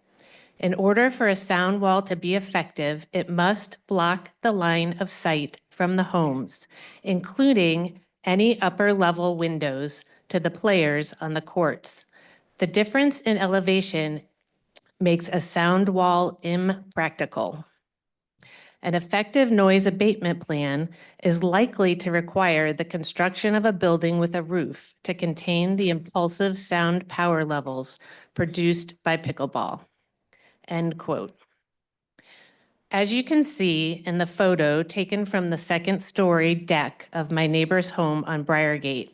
In order for a sound wall to be effective, it must block the line of sight from the homes, including any upper level windows to the players on the courts. The difference in elevation makes a sound wall impractical. An effective noise abatement plan is likely to require the construction of a building with a roof to contain the impulsive sound power levels produced by pickleball." End quote. As you can see in the photo taken from the second-story deck of my neighbor's home on Briargate,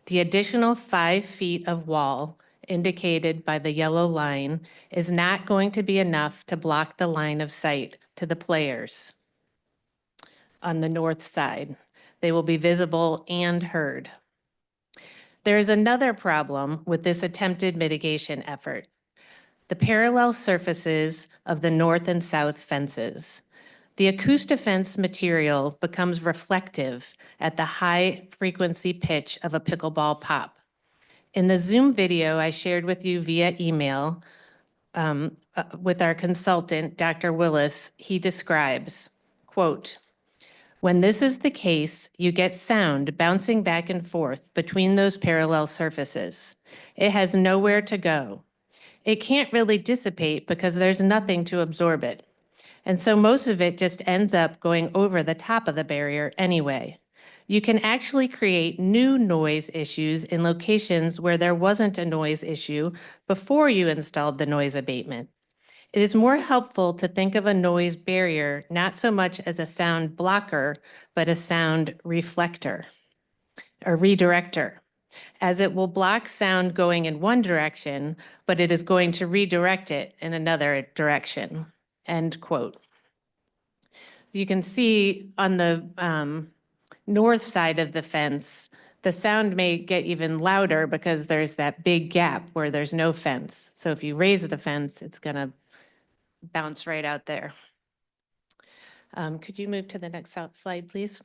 the additional 5 feet of wall indicated by the yellow line is not going to be enough to block the line of sight to the players on the north side. They will be visible and heard. There is another problem with this attempted mitigation effort: the parallel surfaces of the north and south fences. The Acoustifence material becomes reflective at the high frequency pitch of a pickleball pop. In the Zoom video I shared with you via email with our consultant, Dr. Willis, he describes, quote, When this is the case, you get sound bouncing back and forth between those parallel surfaces. It has nowhere to go. It can't really dissipate because there's nothing to absorb it. And so most of it just ends up going over the top of the barrier anyway. You can actually create new noise issues in locations where there wasn't a noise issue before you installed the noise abatement. It is more helpful to think of a noise barrier not so much as a sound blocker, but a sound reflector, a redirector, as it will block sound going in one direction, but it is going to redirect it in another direction. End quote. You can see on the north side of the fence, the sound may get even louder because there's that big gap where there's no fence. So if you raise the fence, it's going to bounce right out there. Could you move to the next slide, please?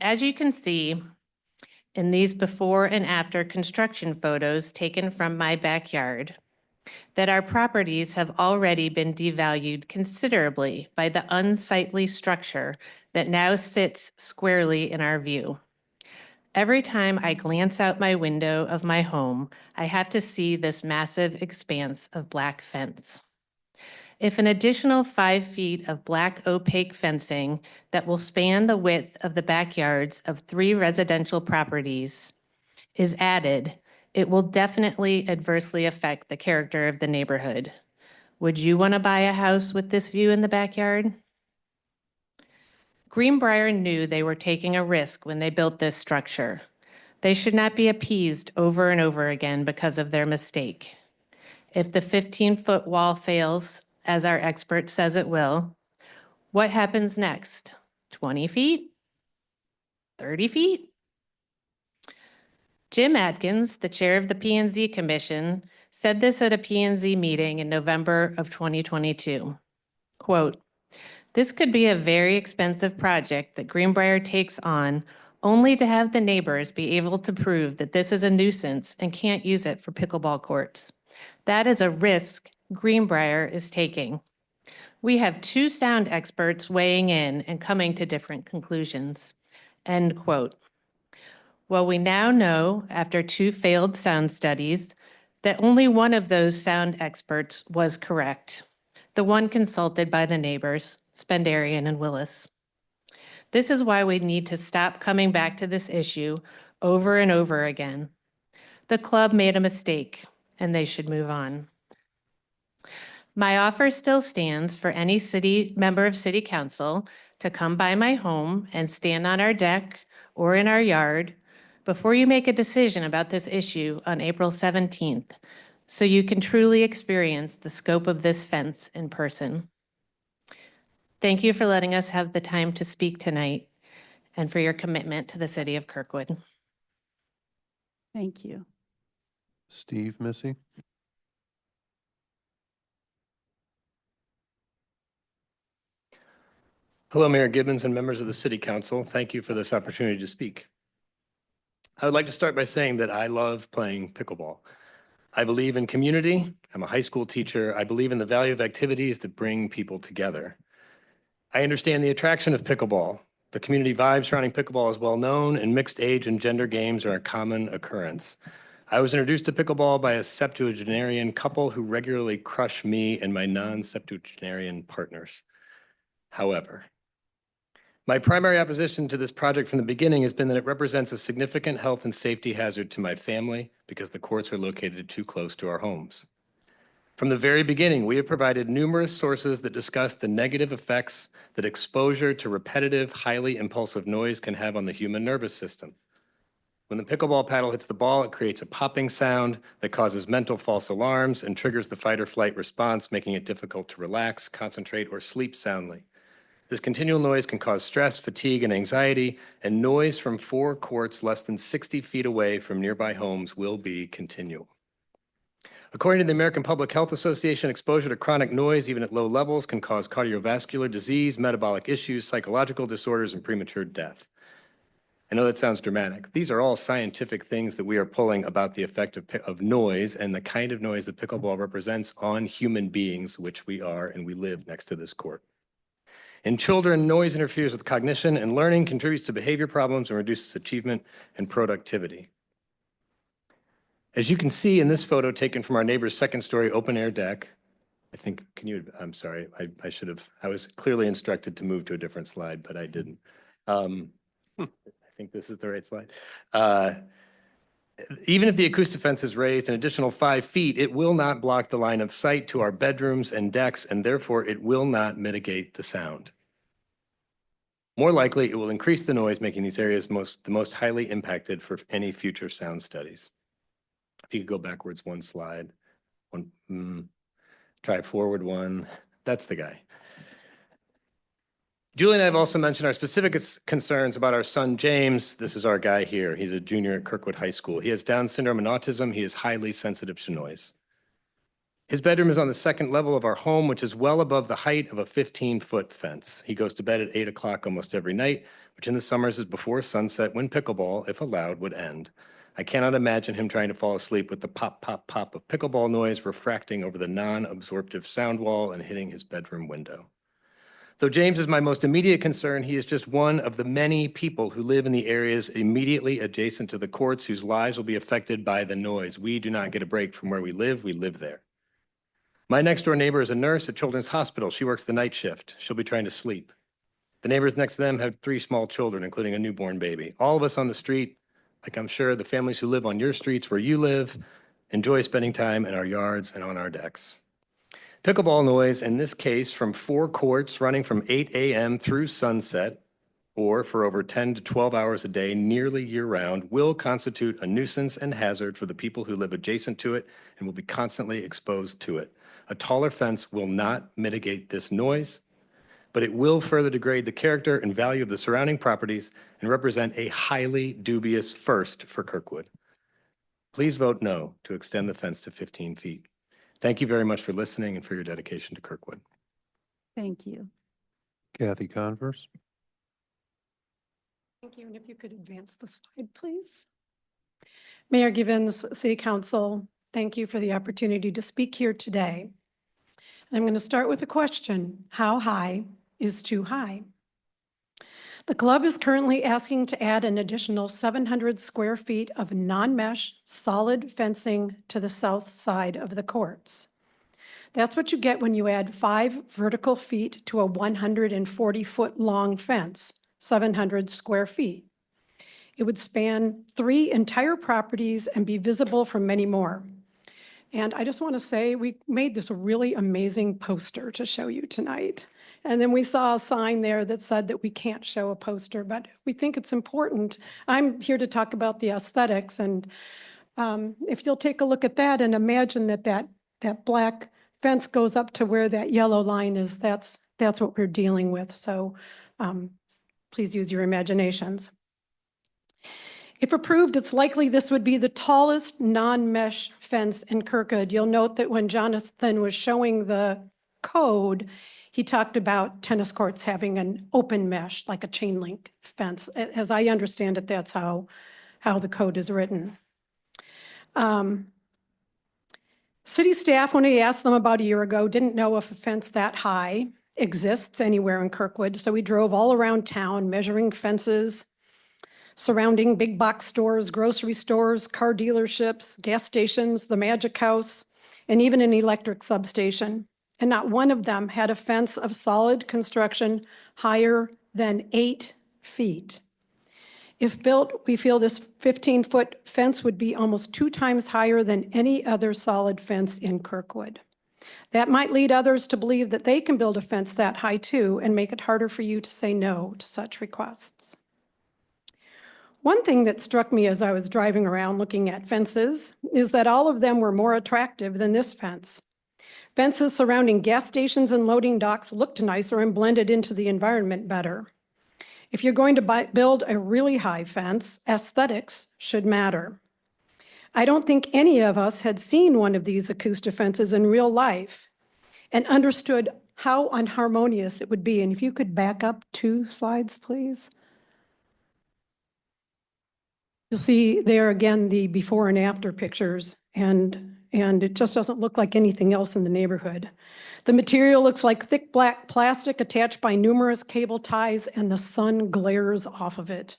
As you can see in these before and after construction photos taken from my backyard, that our properties have already been devalued considerably by the unsightly structure that now sits squarely in our view. Every time I glance out my window of my home, I have to see this massive expanse of black fence. If an additional 5 feet of black opaque fencing that will span the width of the backyards of 3 residential properties is added, it will definitely adversely affect the character of the neighborhood. Would you want to buy a house with this view in the backyard? Greenbrier knew they were taking a risk when they built this structure. They should not be appeased over and over again because of their mistake. If the 15-foot wall fails, as our expert says it will, what happens next? 20 feet? 30 feet? Jim Atkins, the chair of the P&Z Commission, said this at a P&Z meeting in November of 2022. Quote, "This could be a very expensive project that Greenbrier takes on only to have the neighbors be able to prove that this is a nuisance and can't use it for pickleball courts. That is a risk Greenbrier is taking. We have 2 sound experts weighing in and coming to different conclusions." End quote. Well, we now know, after 2 failed sound studies, that only one of those sound experts was correct, the one consulted by the neighbors, Spendarian and Willis. This is why we need to stop coming back to this issue over and over again. The club made a mistake, and they should move on. My offer still stands for any member of City Council to come by my home and stand on our deck or in our yard before you make a decision about this issue on April 17th, so you can truly experience the scope of this fence in person. Thank you for letting us have the time to speak tonight and for your commitment to the city of Kirkwood. Thank you. Steve Missy. Hello, Mayor Gibbons and members of the City Council. Thank you for this opportunity to speak. I would like to start by saying that I love playing pickleball. I believe in community. I'm a high school teacher. I believe in the value of activities that bring people together. I understand the attraction of pickleball. The community vibe surrounding pickleball is well known, and mixed age and gender games are a common occurrence. I was introduced to pickleball by a septuagenarian couple who regularly crush me and my non-septuagenarian partners. However, my primary opposition to this project from the beginning has been that it represents a significant health and safety hazard to my family because the courts are located too close to our homes. From the very beginning, we have provided numerous sources that discuss the negative effects that exposure to repetitive, highly impulsive noise can have on the human nervous system. When the pickleball paddle hits the ball, it creates a popping sound that causes mental false alarms and triggers the fight or flight response, making it difficult to relax, concentrate, or sleep soundly. This continual noise can cause stress, fatigue, and anxiety, and noise from 4 courts less than 60 feet away from nearby homes will be continual. According to the American Public Health Association, exposure to chronic noise, even at low levels, can cause cardiovascular disease, metabolic issues, psychological disorders, and premature death. I know that sounds dramatic. These are all scientific things that we are pulling about the effect of noise and the kind of noise that pickleball represents on human beings, which we are, and we live next to this court. In children, noise interferes with cognition and learning, contributes to behavior problems, and reduces achievement and productivity. As you can see in this photo taken from our neighbor's second-story open-air deck, I'm sorry, I was clearly instructed to move to a different slide, but I didn't. I think this is the right slide. Even if the acoustic fence is raised an additional 5 feet, it will not block the line of sight to our bedrooms and decks, and therefore it will not mitigate the sound. More likely, it will increase the noise, making these areas the most highly impacted for any future sound studies. If you could go backwards one slide, try forward one, that's the guy. Julie and I have also mentioned our specific concerns about our son, James. This is our guy here. He's a junior at Kirkwood High School. He has Down syndrome and autism. He is highly sensitive to noise. His bedroom is on the second level of our home, which is well above the height of a 15-foot fence. He goes to bed at 8 o'clock almost every night, which in the summers is before sunset when pickleball, if allowed, would end. I cannot imagine him trying to fall asleep with the pop, pop, pop of pickleball noise refracting over the non-absorptive sound wall and hitting his bedroom window. Though James is my most immediate concern, he is just one of the many people who live in the areas immediately adjacent to the courts whose lives will be affected by the noise. We do not get a break from where we live there. My next door neighbor is a nurse at Children's Hospital. She works the night shift. She'll be trying to sleep. The neighbors next to them have 3 small children, including a newborn baby. All of us on the street, like I'm sure the families who live on your streets where you live, enjoy spending time in our yards and on our decks. Pickleball noise, in this case, from 4 courts running from 8 a.m. through sunset, or for over 10 to 12 hours a day, nearly year-round, will constitute a nuisance and hazard for the people who live adjacent to it and will be constantly exposed to it. A taller fence will not mitigate this noise, but it will further degrade the character and value of the surrounding properties and represent a highly dubious first for Kirkwood. Please vote no to extend the fence to 15 feet. Thank you very much for listening and for your dedication to Kirkwood. Thank you. Kathy Converse. Thank you. And if you could advance the slide, please. Mayor Gibbons, City Council, thank you for the opportunity to speak here today. And I'm going to start with a question. How high is too high? The club is currently asking to add an additional 700 square feet of non-mesh solid fencing to the south side of the courts. That's what you get when you add 5 vertical feet to a 140-foot long fence, 700 square feet. It would span 3 entire properties and be visible from many more. And I just want to say, we made this really amazing poster to show you tonight. And then we saw a sign there that said that we can't show a poster, but we think it's important. I'm here to talk about the aesthetics. And if you'll take a look at that and imagine that black fence goes up to where that yellow line is, that's what we're dealing with. So please use your imaginations. If approved, it's likely this would be the tallest non-mesh fence in Kirkwood. You'll note that when Jonathan was showing the code, he talked about tennis courts having an open mesh, like a chain link fence. As I understand it, that's how the code is written. City staff, when we asked them about a year ago, didn't know if a fence that high exists anywhere in Kirkwood. So we drove all around town measuring fences surrounding big box stores, grocery stores, car dealerships, gas stations, the Magic House, and even an electric substation. And not one of them had a fence of solid construction higher than 8 feet. If built, we feel this 15-foot fence would be almost 2 times higher than any other solid fence in Kirkwood. That might lead others to believe that they can build a fence that high too and make it harder for you to say no to such requests. One thing that struck me as I was driving around looking at fences is that all of them were more attractive than this fence. Fences surrounding gas stations and loading docks looked nicer and blended into the environment better. If you're going to build a really high fence, aesthetics should matter. I don't think any of us had seen one of these acoustic fences in real life and understood how unharmonious it would be. And if you could back up 2 slides, please. You'll see there again the before and after pictures, and and it just doesn't look like anything else in the neighborhood. The material looks like thick black plastic attached by numerous cable ties, and the sun glares off of it.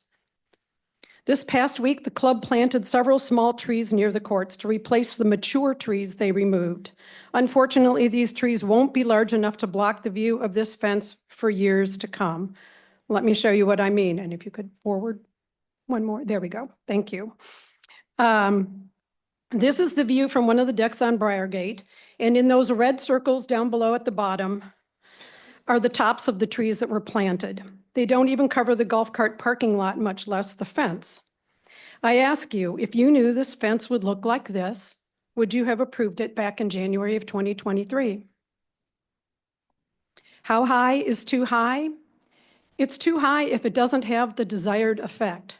This past week, the club planted several small trees near the courts to replace the mature trees they removed. Unfortunately, these trees won't be large enough to block the view of this fence for years to come. Let me show you what I mean, and if you could forward one more, there we go, thank you. This is the view from one of the decks on Briargate, and in those red circles down below at the bottom are the tops of the trees that were planted. They don't even cover the golf cart parking lot, much less the fence. I ask you, if you knew this fence would look like this, would you have approved it back in January of 2023? How high is too high? It's too high if it doesn't have the desired effect.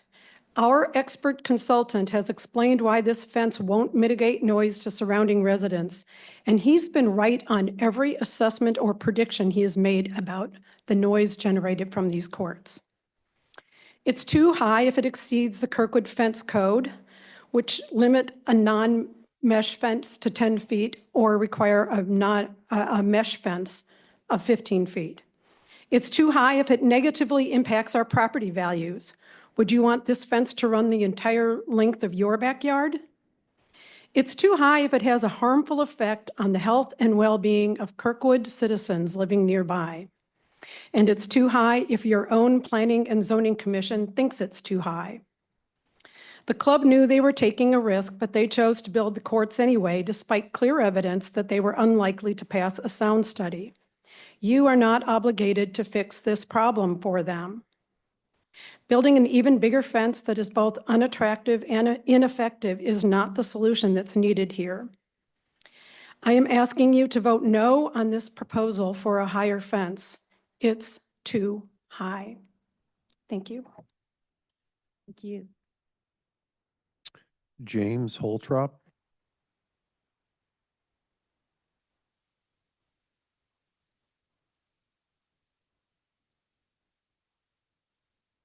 Our expert consultant has explained why this fence won't mitigate noise to surrounding residents, and he's been right on every assessment or prediction he has made about the noise generated from these courts. It's too high if it exceeds the Kirkwood Fence Code, which limit a non-mesh fence to 10 feet or require a mesh fence of 15 feet. It's too high if it negatively impacts our property values. Would you want this fence to run the entire length of your backyard? It's too high if it has a harmful effect on the health and well-being of Kirkwood citizens living nearby. And it's too high if your own Planning and Zoning Commission thinks it's too high. The club knew they were taking a risk, but they chose to build the courts anyway, despite clear evidence that they were unlikely to pass a sound study. You are not obligated to fix this problem for them. Building an even bigger fence that is both unattractive and ineffective is not the solution that's needed here. I am asking you to vote no on this proposal for a higher fence. It's too high. Thank you. Thank you. James Holtrop.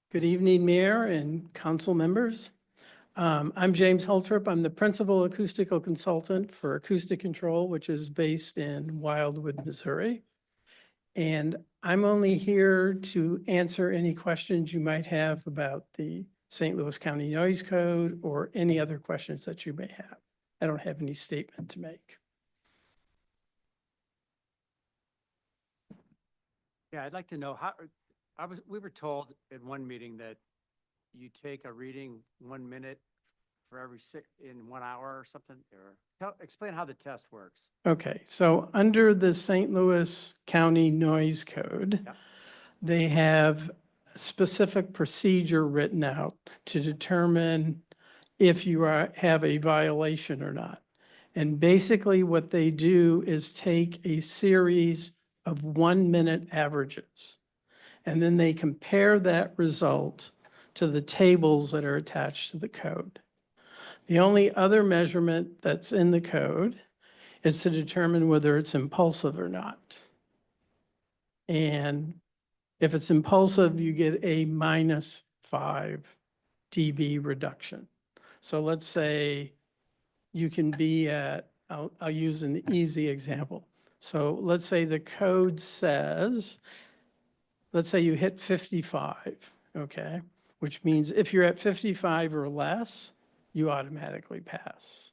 Good evening, Mayor and council members. I'm James Heltrup. I'm the principal acoustical consultant for Acoustic Control, which is based in Wildwood, Missouri. And I'm only here to answer any questions you might have about the St. Louis County Noise Code or any other questions that you may have. I don't have any statement to make. Yeah, I'd like to know how, we were told in one meeting that you take a reading 1 minute for every in 1 hour or something, or explain how the test works. Okay, so under the St. Louis County Noise Code, Yeah. they have a specific procedure written out to determine if you have a violation or not. And basically what they do is take a series of 1 minute averages, and then they compare that result to the tables that are attached to the code. The only other measurement that's in the code is to determine whether it's impulsive or not. And if it's impulsive, you get a -5 dB reduction. So let's say you can be at, I'll use an easy example. So let's say the code says, let's say you hit 55, okay? Which means if you're at 55 or less, you automatically pass,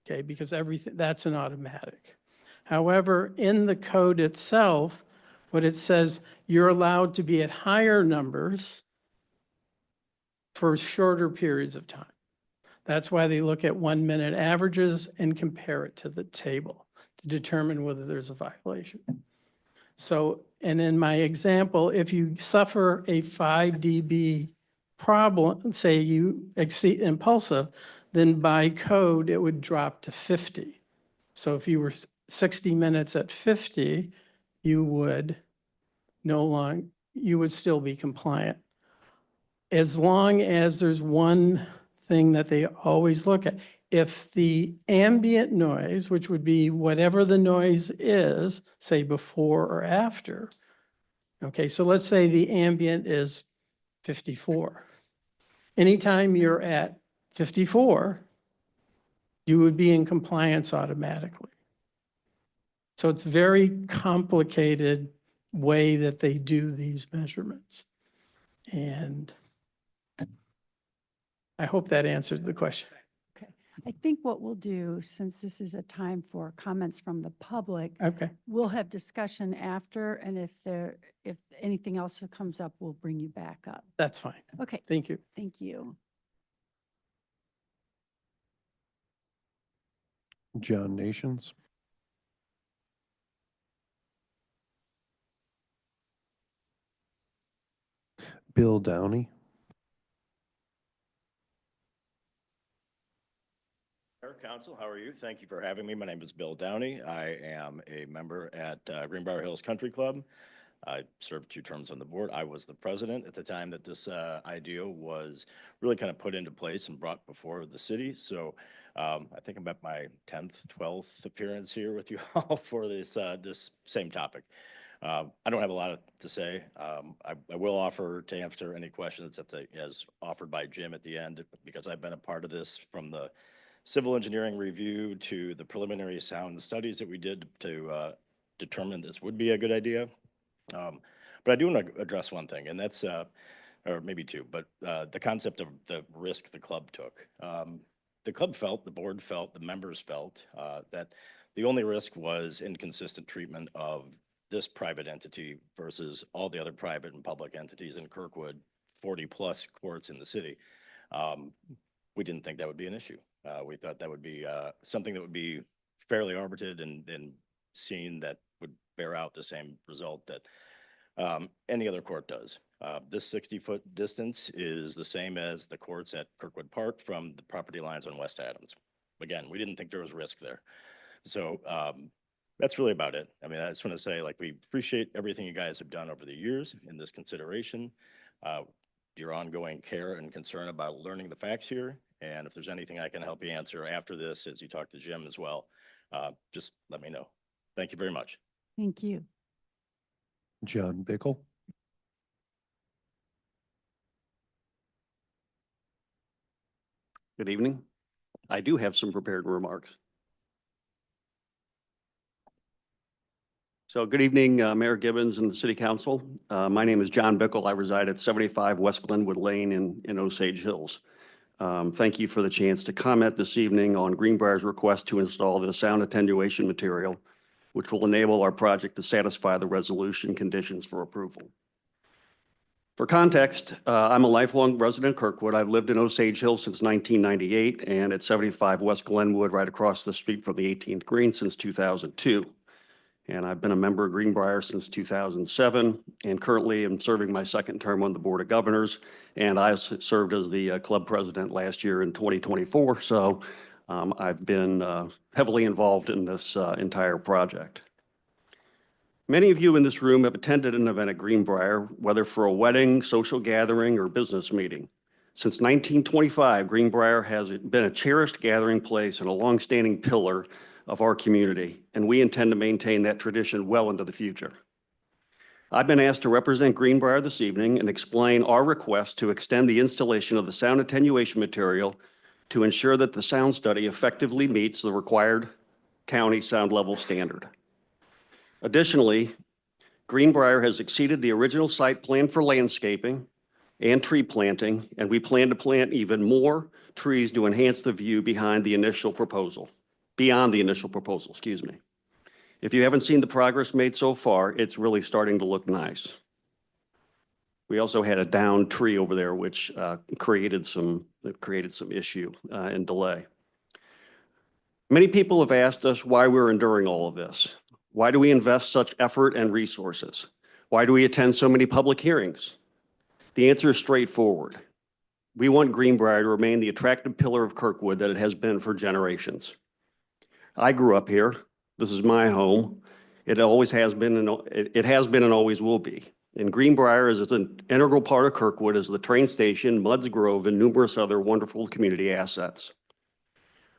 okay? Because everything, that's an automatic. However, in the code itself, what it says, you're allowed to be at higher numbers for shorter periods of time. That's why they look at 1 minute averages and compare it to the table to determine whether there's a violation. So, and in my example, if you suffer a 5 dB problem, say you exceed impulsive, then by code, it would drop to 50. So if you were 60 minutes at 50, you would you would still be compliant. As long as there's one thing that they always look at. If the ambient noise, which would be whatever the noise is, say before or after, okay, so let's say the ambient is 54. Anytime you're at 54, you would be in compliance automatically. So it's very complicated way that they do these measurements. And I hope that answered the question. Okay. I think what we'll do, since this is a time for comments from the public, Okay, we'll have discussion after, and if anything else comes up, we'll bring you back up. that's fine. Okay, Thank you. thank you. John Nations. Bill Downey. Mayor, Council, how are you? Thank you for having me. My name is Bill Downey. I am a member at Greenbrier Hills Country Club. I served 2 terms on the board. I was the president at the time that this idea was really kind of put into place and brought before the city. So I think I'm at my 10th, 12th appearance here with you all for this same topic. I don't have a lot to say. I will offer to answer any questions as offered by Jim at the end, because I've been a part of this from the civil engineering review to the preliminary sound studies that we did to determine this would be a good idea. But I do want to address one thing, and that's, or maybe 2, but the concept of the risk the club took. The club felt, the board felt, the members felt that the only risk was inconsistent treatment of this private entity versus all the other private and public entities in Kirkwood, 40+ courts in the city. We didn't think that would be an issue. We thought that would be something that would be fairly arbitrated and seen that would bear out the same result that any other court does. This 60-foot distance is the same as the courts at Kirkwood Park from the property lines on West Adams. Again, we didn't think there was risk there. So that's really about it. I mean, I just want to say, like, we appreciate everything you guys have done over the years in this consideration, your ongoing care and concern about learning the facts here. And if there's anything I can help you answer after this, as you talk to Jim as well, just let me know. Thank you very much. Thank you. John Bickle. Good evening. I do have some prepared remarks. So good evening, Mayor Gibbons and the City Council. My name is John Bickle. I reside at 75 West Glenwood Lane in Osage Hills. Thank you for the chance to comment this evening on Greenbrier's request to install the sound attenuation material, which will enable our project to satisfy the resolution conditions for approval. For context, I'm a lifelong resident of Kirkwood. I've lived in Osage Hills since 1998 and at 75 West Glenwood, right across the street from the 18th Green, since 2002. And I've been a member of Greenbrier since 2007, and currently am serving my 2nd term on the Board of Governors. And I served as the club president last year in 2024. So I've been heavily involved in this entire project. Many of you in this room have attended an event at Greenbrier, whether for a wedding, social gathering, or business meeting. Since 1925, Greenbrier has been a cherished gathering place and a longstanding pillar of our community, and we intend to maintain that tradition well into the future. I've been asked to represent Greenbrier this evening and explain our request to extend the installation of the sound attenuation material to ensure that the sound study effectively meets the required county sound level standard. Additionally, Greenbrier has exceeded the original site plan for landscaping and tree planting, and we plan to plant even more trees to enhance the view beyond the initial proposal. Excuse me. If you haven't seen the progress made so far, it's really starting to look nice. We also had a downed tree over there, which created some issue and delay. Many people have asked us why we're enduring all of this. Why do we invest such effort and resources? Why do we attend so many public hearings? The answer is straightforward. We want Greenbrier to remain the attractive pillar of Kirkwood that it has been for generations. I grew up here. This is my home. It always has been, and it has been and always will be. And Greenbrier is an integral part of Kirkwood as the train station, Muds Grove, and numerous other wonderful community assets.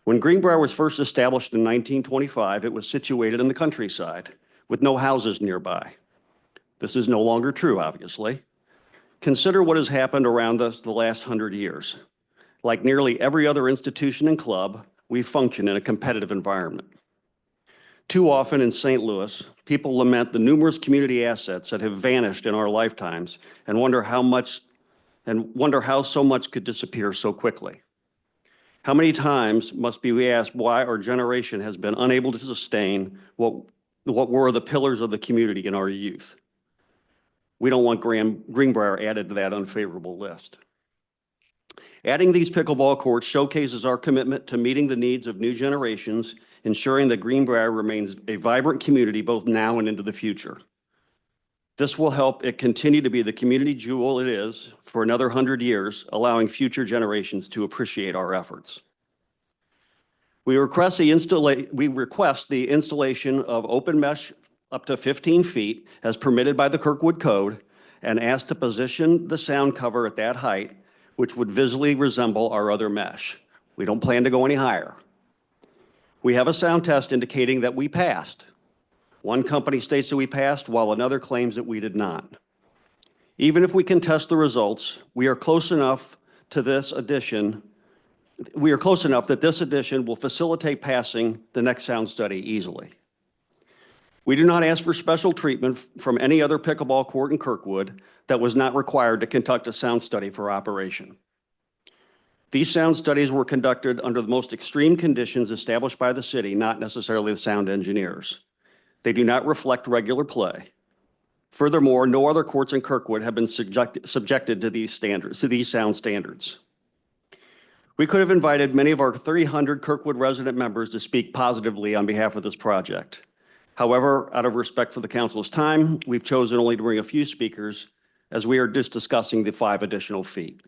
When Greenbrier was first established in 1925, it was situated in the countryside with no houses nearby. This is no longer true, obviously. Consider what has happened around us the last 100 years. Like nearly every other institution and club, we function in a competitive environment. Too often in St. Louis, people lament the numerous community assets that have vanished in our lifetimes and wonder how so much could disappear so quickly. How many times must we ask why our generation has been unable to sustain what were the pillars of the community in our youth? We don't want Greenbrier added to that unfavorable list. Adding these pickleball courts showcases our commitment to meeting the needs of new generations, ensuring that Greenbrier remains a vibrant community both now and into the future. This will help it continue to be the community jewel it is for another 100 years, allowing future generations to appreciate our efforts. We request the installation of open mesh up to 15 feet as permitted by the Kirkwood Code, and ask to position the sound cover at that height, which would visually resemble our other mesh. We don't plan to go any higher. We have a sound test indicating that we passed. One company states that we passed, while another claims that we did not. Even if we can test the results, we are close enough that this addition will facilitate passing the next sound study easily. We do not ask for special treatment from any other pickleball court in Kirkwood that was not required to conduct a sound study for operation. These sound studies were conducted under the most extreme conditions established by the city, not necessarily the sound engineers. They do not reflect regular play. Furthermore, no other courts in Kirkwood have been subjected to these sound standards. We could have invited many of our 300 Kirkwood resident members to speak positively on behalf of this project. However, out of respect for the council's time, we've chosen only to bring a few speakers as we are just discussing the 5 additional feet.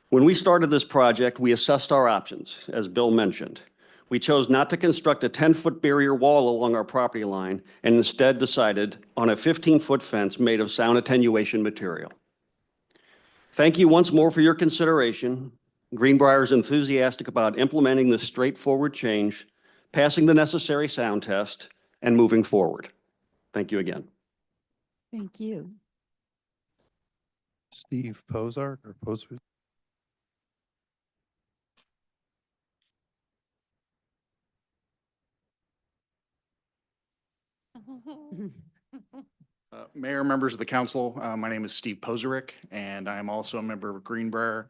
When we started this project, we assessed our options, as Bill mentioned. We chose not to construct a 10-foot barrier wall along our property line and instead decided on a 15-foot fence made of sound attenuation material. Thank you once more for your consideration. Greenbrier is enthusiastic about implementing this straightforward change, passing the necessary sound test, and moving forward. Thank you again. Thank you. Steve Pozark or Posar? Mayor, members of the council, my name is Steve Pozarek, and I'm also a member of Greenbrier.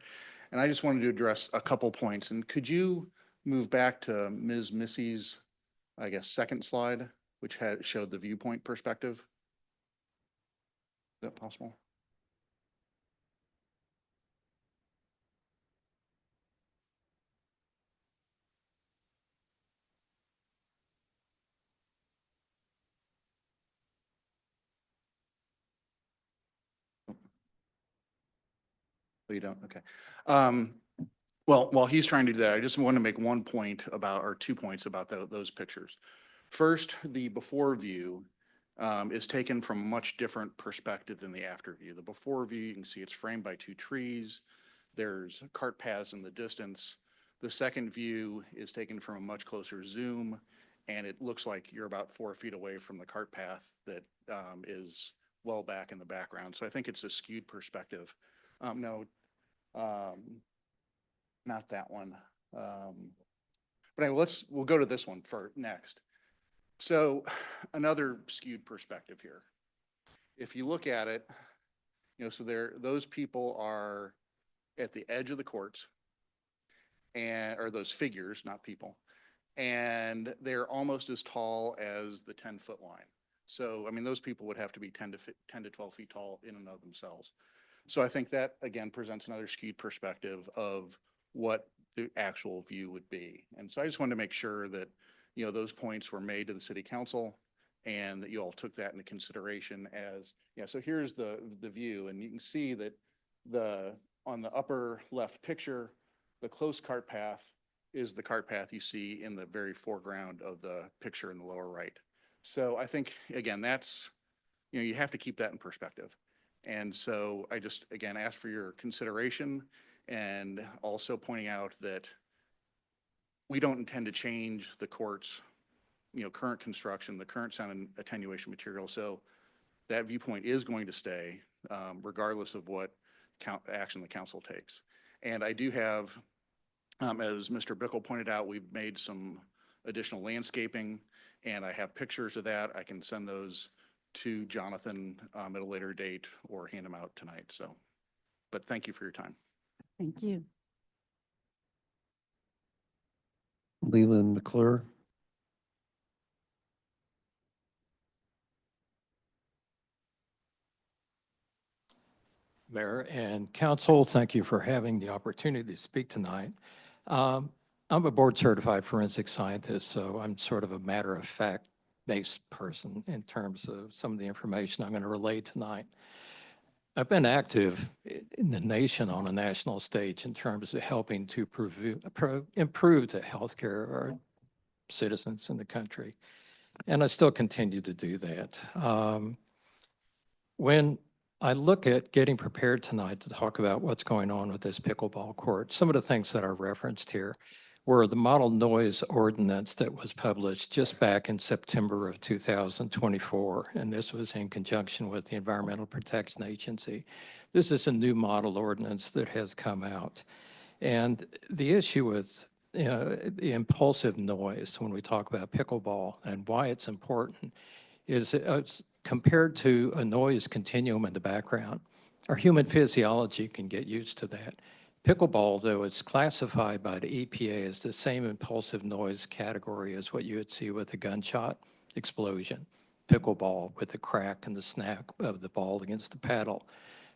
And I just wanted to address a couple points. And could you move back to Ms. Missy's, I guess, second slide, which showed the viewpoint perspective? Is that possible? Oh, you don't? Okay. Well, while he's trying to do that, I just want to make one point about, or 2 points about those pictures. First, the before view is taken from a much different perspective than the after view. The before view, you can see it's framed by 2 trees. There's cart paths in the distance. The second view is taken from a much closer zoom, and it looks like you're about 4 feet away from the cart path that is well back in the background. So I think it's a skewed perspective. No, not that one. But anyway, we'll go to this one for next. So another skewed perspective here. If you look at it, so those people are at the edge of the courts, or those figures, not people, and they're almost as tall as the 10-foot line. So, I mean, those people would have to be 10 to 12 feet tall in and of themselves. So I think that, again, presents another skewed perspective of what the actual view would be. And so I just wanted to make sure that, those points were made to the city council and that you all took that into consideration as, so here's the view. And you can see that on the upper left picture, the close cart path is the cart path you see in the very foreground of the picture in the lower right. So I think, again, that's, you have to keep that in perspective. And so I just, again, ask for your consideration, and also pointing out that we don't intend to change the court's, current construction, the current sound and attenuation material. So that viewpoint is going to stay regardless of what action the council takes. And I do have As Mr. Bickle pointed out, we've made some additional landscaping, and I have pictures of that. I can send those to Jonathan at a later date or hand them out tonight. So, but thank you for your time. Thank you. Leland McClure. Mayor and council, thank you for having the opportunity to speak tonight. I'm a board certified forensic scientist, so I'm sort of a matter of fact based person in terms of some of the information I'm going to relay tonight. I've been active in the nation on a national stage in terms of helping to improve the healthcare of our citizens in the country. And I still continue to do that. When I look at getting prepared tonight to talk about what's going on with this pickleball court, some of the things that are referenced here were the model noise ordinance that was published just back in September of 2024, and this was in conjunction with the Environmental Protection Agency. This is a new model ordinance that has come out. And the issue with the impulsive noise when we talk about pickleball and why it's important is compared to a noise continuum in the background. Our human physiology can get used to that. Pickleball, though, is classified by the EPA as the same impulsive noise category as what you would see with a gunshot explosion. Pickleball with the crack and the snap of the ball against the paddle.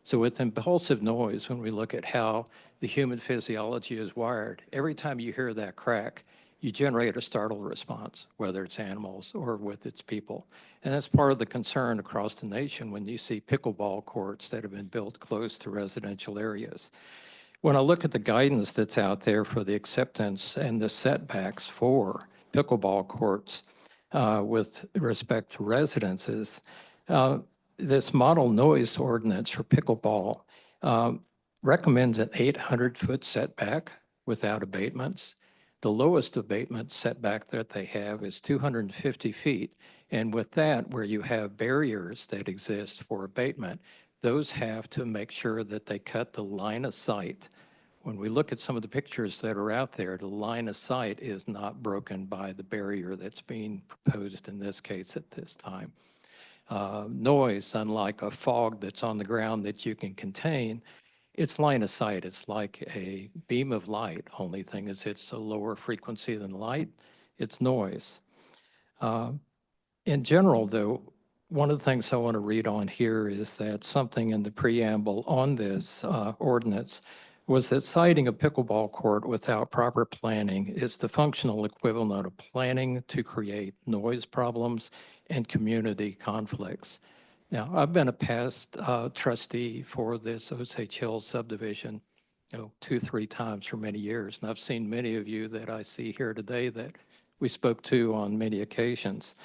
So with impulsive noise, when we look at how the human physiology is wired, every time you hear that crack, you generate a startle response, whether it's animals or with its people. And that's part of the concern across the nation when you see pickleball courts that have been built close to residential areas. When I look at the guidance that's out there for the acceptance and the setbacks for pickleball courts with respect to residences, this model noise ordinance for pickleball recommends an 800-foot setback without abatements. The lowest abatement setback that they have is 250 feet. And with that, where you have barriers that exist for abatement, those have to make sure that they cut the line of sight. When we look at some of the pictures that are out there, the line of sight is not broken by the barrier that's being proposed in this case at this time. Noise, unlike a fog that's on the ground that you can contain, it's line of sight. It's like a beam of light. Only thing is it's a lower frequency than light. It's noise. In general, though, one of the things I want to read on here is that something in the preamble on this ordinance was that siting a pickleball court without proper planning is the functional equivalent of planning to create noise problems and community conflicts. Now, I've been a past trustee for this Osage Hills subdivision, 2-3 times for many years. And I've seen many of you that I see here today that we spoke to on many occasions.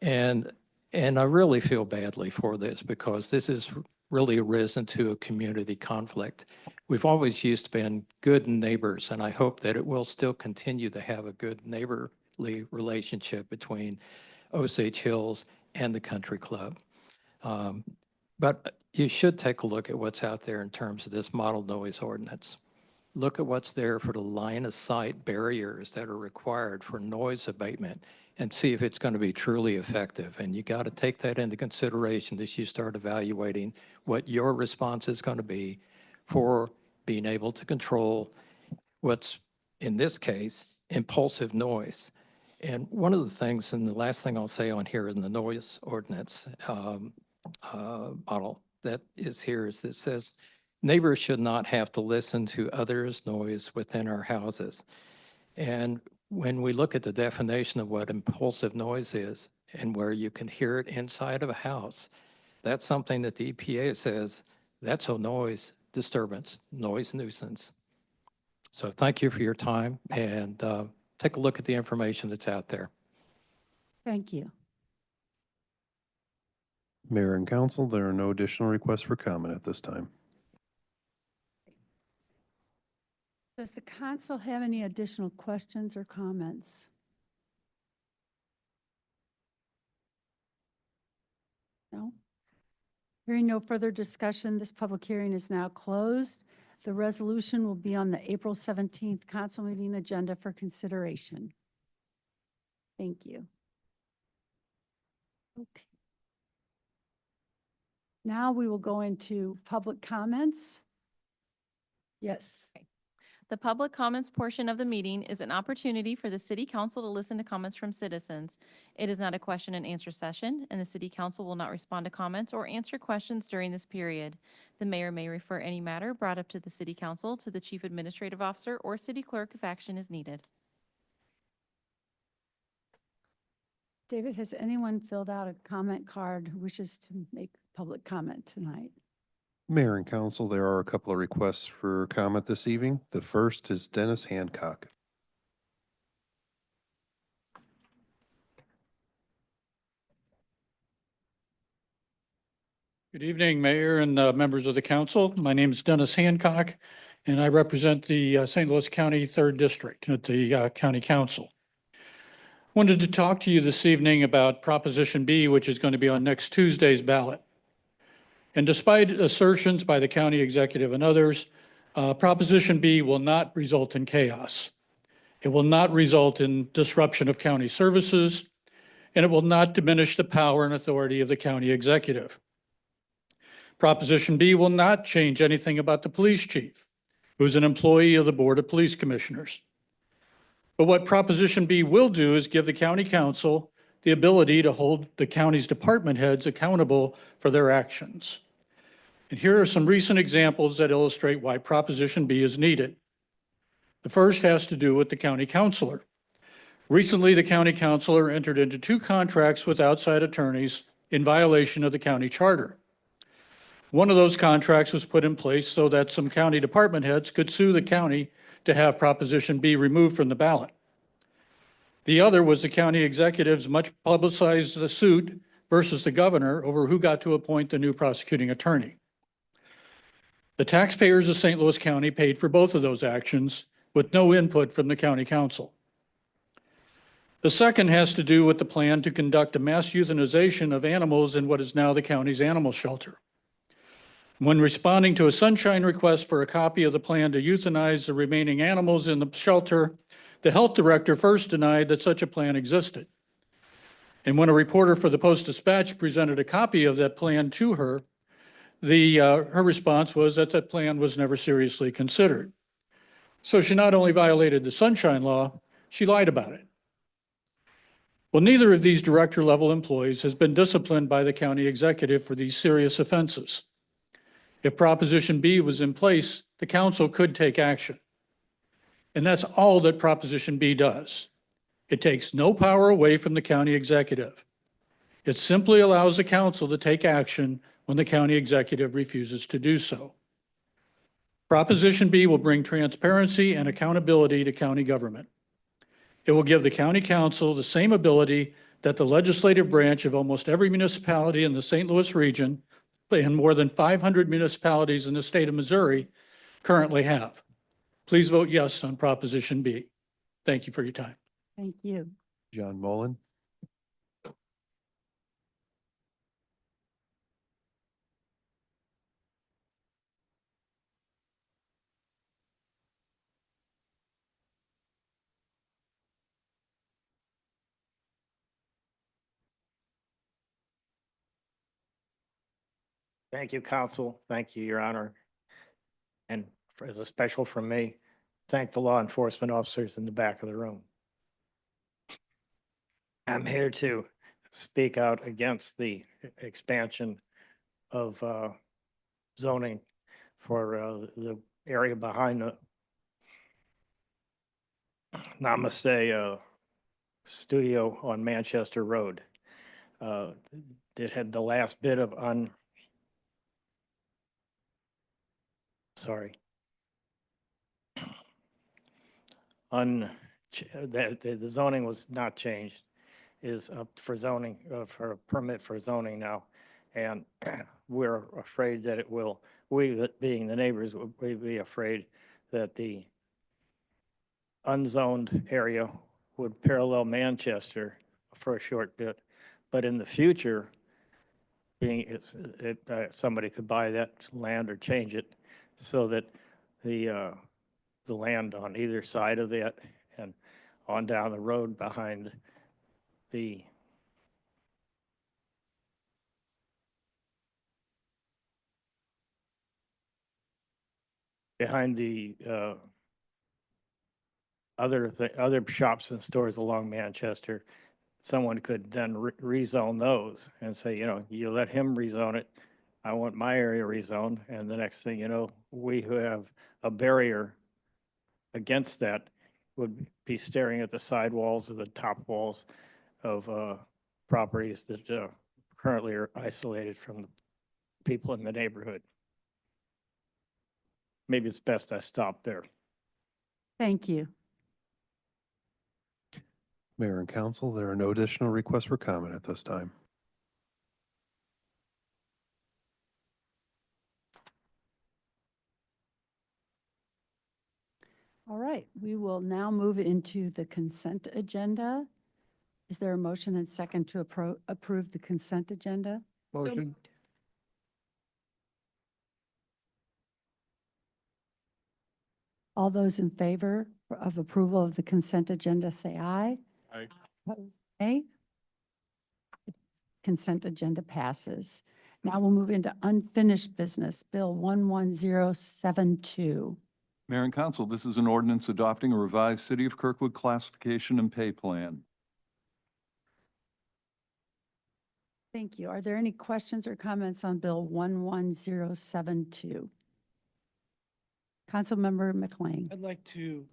And I really feel badly for this because this has really arisen to a community conflict. We've always used to been good neighbors, and I hope that it will still continue to have a good neighborly relationship between Osage Hills and the country club. But you should take a look at what's out there in terms of this model noise ordinance. Look at what's there for the line of sight barriers that are required for noise abatement and see if it's going to be truly effective. And you got to take that into consideration as you start evaluating what your response is going to be for being able to control what's, in this case, impulsive noise. And one of the things, and the last thing I'll say on here in the noise ordinance model that is here is that says neighbors should not have to listen to others' noise within our houses. And when we look at the definition of what impulsive noise is and where you can hear it inside of a house, that's something that the EPA says that's a noise disturbance, noise nuisance. So thank you for your time, and take a look at the information that's out there. Thank you. Mayor and council, there are no additional requests for comment at this time. Does the council have any additional questions or comments? No? Hearing no further discussion, this public hearing is now closed. The resolution will be on the April 17th council meeting agenda for consideration. Thank you. Okay. Now we will go into public comments. Yes. The public comments portion of the meeting is an opportunity for the city council to listen to comments from citizens. It is not a question and answer session, and the city council will not respond to comments or answer questions during this period. The mayor may refer any matter brought up to the city council to the chief administrative officer or city clerk if action is needed. David, has anyone filled out a comment card who wishes to make public comment tonight? Mayor and council, there are a couple of requests for comment this evening. The first is Dennis Hancock. Good evening, Mayor and members of the council. My name is Dennis Hancock, and I represent the St. Louis County 3rd District at the County Council. Wanted to talk to you this evening about Proposition B, which is going to be on next Tuesday's ballot. And despite assertions by the county executive and others, Proposition B will not result in chaos. It will not result in disruption of county services, and it will not diminish the power and authority of the county executive. Proposition B will not change anything about the police chief, who's an employee of the Board of Police Commissioners. But what Proposition B will do is give the county council the ability to hold the county's department heads accountable for their actions. And here are some recent examples that illustrate why Proposition B is needed. The first has to do with the county councilor. Recently, the county councilor entered into 2 contracts with outside attorneys in violation of the county charter. One of those contracts was put in place so that some county department heads could sue the county to have Proposition B removed from the ballot. The other was the county executive's much publicized suit versus the governor over who got to appoint the new prosecuting attorney. The taxpayers of St. Louis County paid for both of those actions with no input from the county council. The second has to do with the plan to conduct a mass euthanization of animals in what is now the county's animal shelter. When responding to a sunshine request for a copy of the plan to euthanize the remaining animals in the shelter, the health director first denied that such a plan existed. And when a reporter for the Post-Dispatch presented a copy of that plan to her, her response was that that plan was never seriously considered. So she not only violated the sunshine law, she lied about it. Well, neither of these director level employees has been disciplined by the county executive for these serious offenses. If Proposition B was in place, the council could take action. And that's all that Proposition B does. It takes no power away from the county executive. It simply allows the council to take action when the county executive refuses to do so. Proposition B will bring transparency and accountability to county government. It will give the county council the same ability that the legislative branch of almost every municipality in the St. Louis region and more than 500 municipalities in the state of Missouri currently have. Please vote yes on Proposition B. Thank you for your time. Thank you. John Mullen. Thank you, council. Thank you, your honor. And as a special from me, thank the law enforcement officers in the back of the room. I'm here to speak out against the expansion of zoning for the area behind the Namaste studio on Manchester Road. It had the last bit of the zoning was not changed, is up for zoning, for a permit for zoning now. And we're afraid that it will, we being the neighbors, would be afraid that the unzoned area would parallel Manchester for a short bit. But in the future, somebody could buy that land or change it so that the land on either side of that and on down the road behind the other shops and stores along Manchester, someone could then rezone those and say, you know, you let him rezone it. I want my area rezoned. And the next thing you know, we who have a barrier against that would be staring at the side walls or the top walls of properties that currently are isolated from the people in the neighborhood. Maybe it's best I stop there. Thank you. Mayor and council, there are no additional requests for comment at this time. All right, we will now move into the consent agenda. Is there a motion and second to approve the consent agenda? Motion. All those in favor of approval of the consent agenda, say aye. Aye. Opposed, nay. Consent agenda passes. Now we'll move into unfinished business, Bill 11072. Mayor and council, this is an ordinance adopting a revised City of Kirkwood classification and pay plan. Thank you. Are there any questions or comments on Bill 11072? Councilmember McLean. I'd like to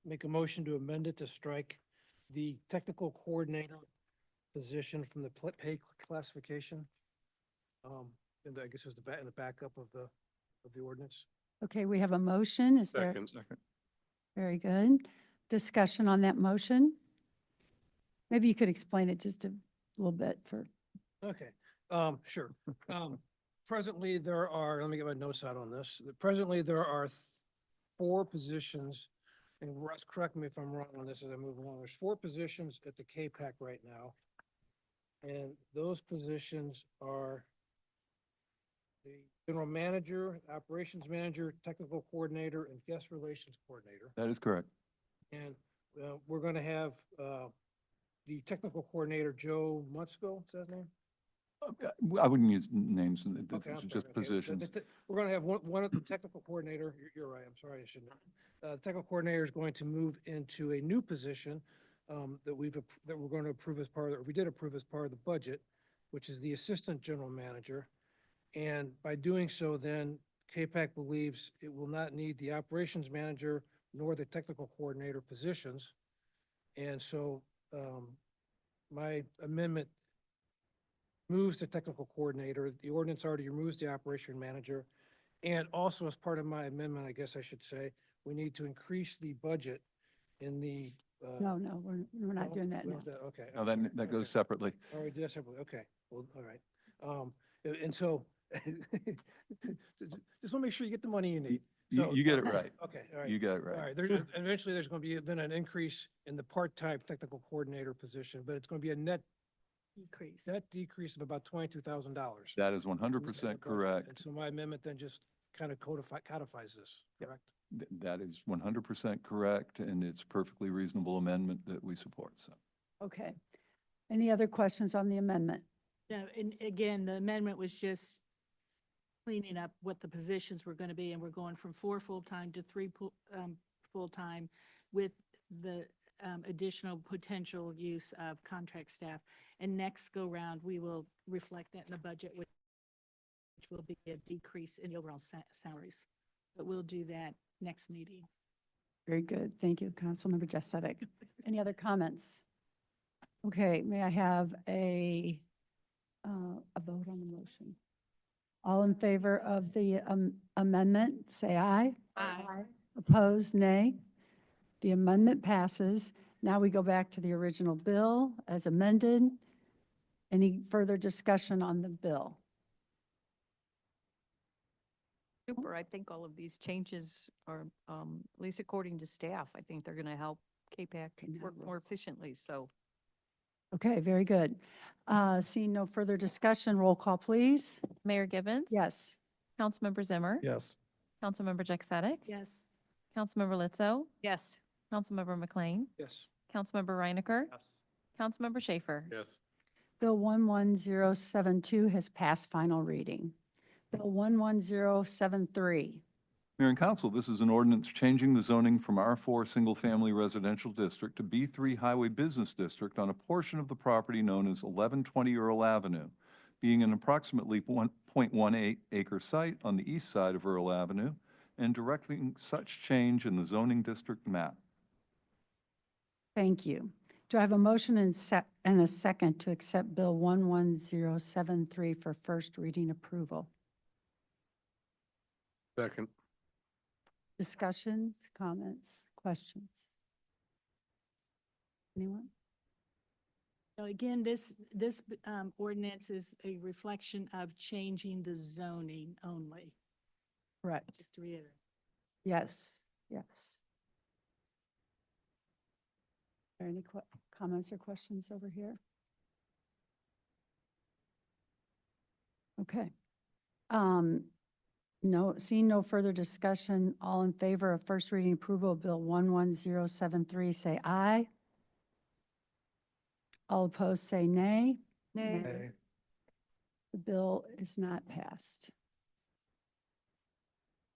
make a motion to amend it to strike the technical coordinator position from the pay classification. And I guess it was in the backup of the ordinance. Okay, we have a motion. Is there? Second. Very good. Discussion on that motion? Maybe you could explain it just a little bit for. Okay, sure. Presently, there are, let me get my notes out on this. Presently, there are 4 positions, and Russ, correct me if I'm wrong on this as I move along. There's 4 positions at the KPAC right now. And those positions are the general manager, operations manager, technical coordinator, and guest relations coordinator. That is correct. And we're going to have the technical coordinator, Joe Mutzko, is that his name? I wouldn't use names, Okay, this I'm is sorry. just Okay, positions. We're going to have one of the technical coordinator, you're right, I'm sorry, I shouldn't. The technical coordinator is going to move into a new position that we're going to approve as part of, or we did approve as part of the budget, which is the assistant general manager. And by doing so, then KPAC believes it will not need the operations manager nor the technical coordinator positions. And so my amendment moves the technical coordinator. The ordinance already removes the operation manager. And also as part of my amendment, I guess I should say, we need to increase the budget in the. No, we're not doing that now. Okay. No, that goes separately. All right, do that separately. Okay, well, all right. And so, just want to make sure you get the money you need. So, You get it right. Okay, all right. You get it right. All right, eventually there's going to be then an increase in the part-time technical coordinator position, but it's going to be a net decrease of about $22,000. That is 100% correct. And so my amendment then just kind of codifies this, correct? That is 100% correct, and it's a perfectly reasonable amendment that we support, so. Okay. Any other questions on the amendment? No, and again, the amendment was just cleaning up what the positions were going to be, and we're going from 4 full-time to 3 full-time with the additional potential use of contract staff. And next go round, we will reflect that in the budget, which will be a decrease in the overall salaries. But we'll do that next meeting. Very good. Thank you, Councilmember Jasetic. Any other comments? Okay, may I have a vote on the motion? All in favor of the amendment, say aye. Aye. Opposed, nay. The amendment passes. Now we go back to the original bill as amended. Any further discussion on the bill? Super. I think all of these changes are, at least according to staff, I think they're going to help KPAC work more efficiently, so. Okay, very good. Seeing no further discussion, roll call, please. Mayor Gibbons? Yes. Councilmember Zimmer? Yes. Councilmember Jack Sadek? Yes. Councilmember Lizzo? Yes. Councilmember McLean? Yes. Councilmember Reinecker? Yes. Councilmember Schaefer? Yes. Bill 11072 has passed final reading. Bill 11073. Mayor and council, this is an ordinance changing the zoning from R4 Single Family Residential District to B3 Highway Business District on a portion of the property known as 1120 Earl Avenue, being an approximately 1.18 acre site on the east side of Earl Avenue, and directing such change in the zoning district map. Thank you. Do I have a motion and a second to accept Bill 11073 for first reading approval? Second. Discussions, comments, questions? Anyone? So again, this ordinance is a reflection of changing the zoning only, Correct. just to reiterate. Yes, yes. Are there any comments or questions over here? Okay. No, seeing no further discussion, all in favor of first reading approval of Bill 11073, say aye. All opposed, say nay. Nay. The bill is not passed.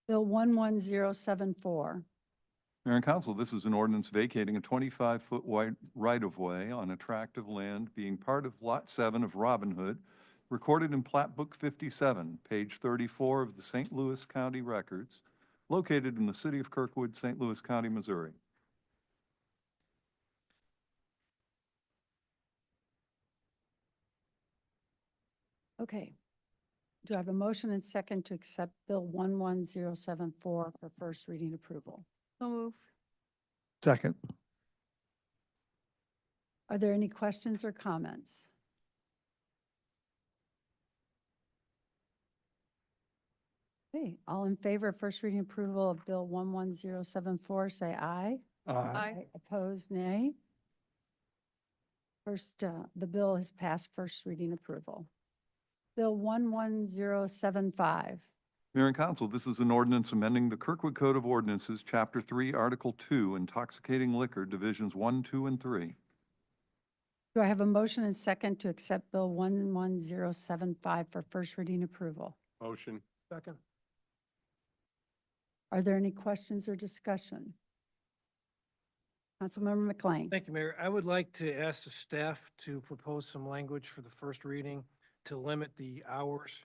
Bill 11074. Mayor and council, this is an ordinance vacating a 25-foot wide right-of-way on a tract of land being part of Lot 7 of Robin Hood, recorded in Plat Book 57, page 34 of the St. Louis County Records, located in the city of Kirkwood, St. Louis County, Missouri. Okay. Do I have a motion and second to accept Bill 11074 for first reading approval? So move. Second. Are there any questions or comments? Okay, all in favor of first reading approval of Bill 11074, say aye. Aye. Opposed, nay. First, the bill has passed first reading approval. Bill 11075. Mayor and council, this is an ordinance amending the Kirkwood Code of Ordinances, Chapter 3, Article 2, Intoxicating Liquor, Divisions 1, 2, and 3. Do I have a motion and second to accept Bill 11075 for first reading approval? Motion. Second. Are there any questions or discussion? Councilmember McLean. Thank you, Mayor. I would like to ask the staff to propose some language for the first reading to limit the hours,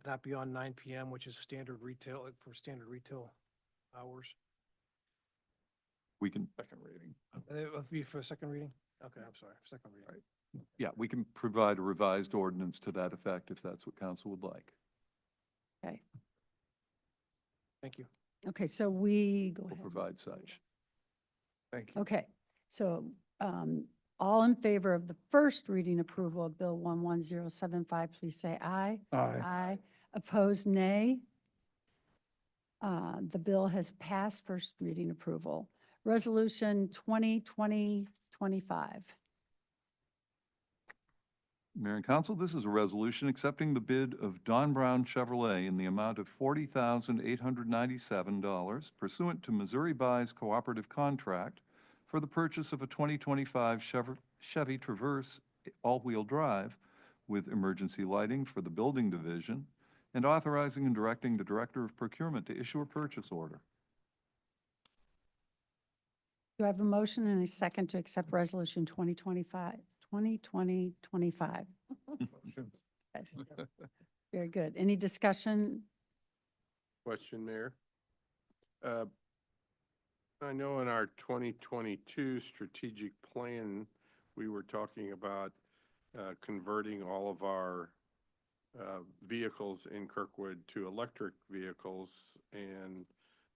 not beyond 9 PM, which is standard retail, for standard retail hours. We can, second reading. It would be for a second reading? Okay, I'm sorry, second reading. Right. Yeah, we can provide a revised ordinance to that effect if that's what council would like. Okay. Thank you. Okay, so we go We'll ahead. provide such. Thank you. Okay, so all in favor of the first reading approval of Bill 11075, please say aye. Aye. Opposed, nay. The bill has passed first reading approval. Resolution 2020-25. Mayor and council, this is a resolution accepting the bid of Don Brown Chevrolet in the amount of $40,897 pursuant to Missouri Buys Cooperative Contract for the purchase of a 2025 Chevy Traverse all-wheel drive with emergency lighting for the building division, and authorizing and directing the Director of Procurement to issue a purchase order. Do I have a motion and a second to accept Resolution 2020-25? Very good. Any discussion? Question, Mayor. I know in our 2022 strategic plan, we were talking about converting all of our vehicles in Kirkwood to electric vehicles. And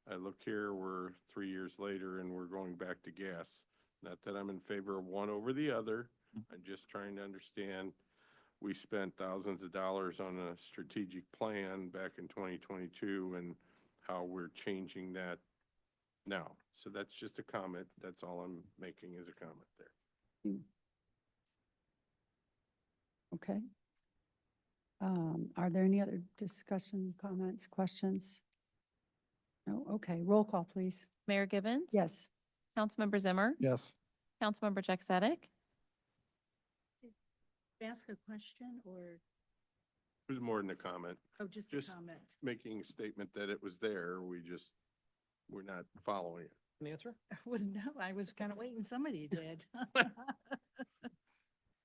I look here, we're 3 years later and we're going back to gas. Not that I'm in favor of one over the other. I'm just trying to understand. We spent thousands of dollars on a strategic plan back in 2022 and how we're changing that now. So that's just a comment. That's all I'm making is a comment there. Okay. Are there any other discussion, comments, questions? No, okay, roll call, please. Mayor Gibbons? Yes. Councilmember Zimmer? Yes. Councilmember Jack Sadek? Ask a question or, It was more than a comment, oh, just a Just- comment? making a statement that it was there. We're not following it. An answer? Well, no, I was kind of waiting, somebody did.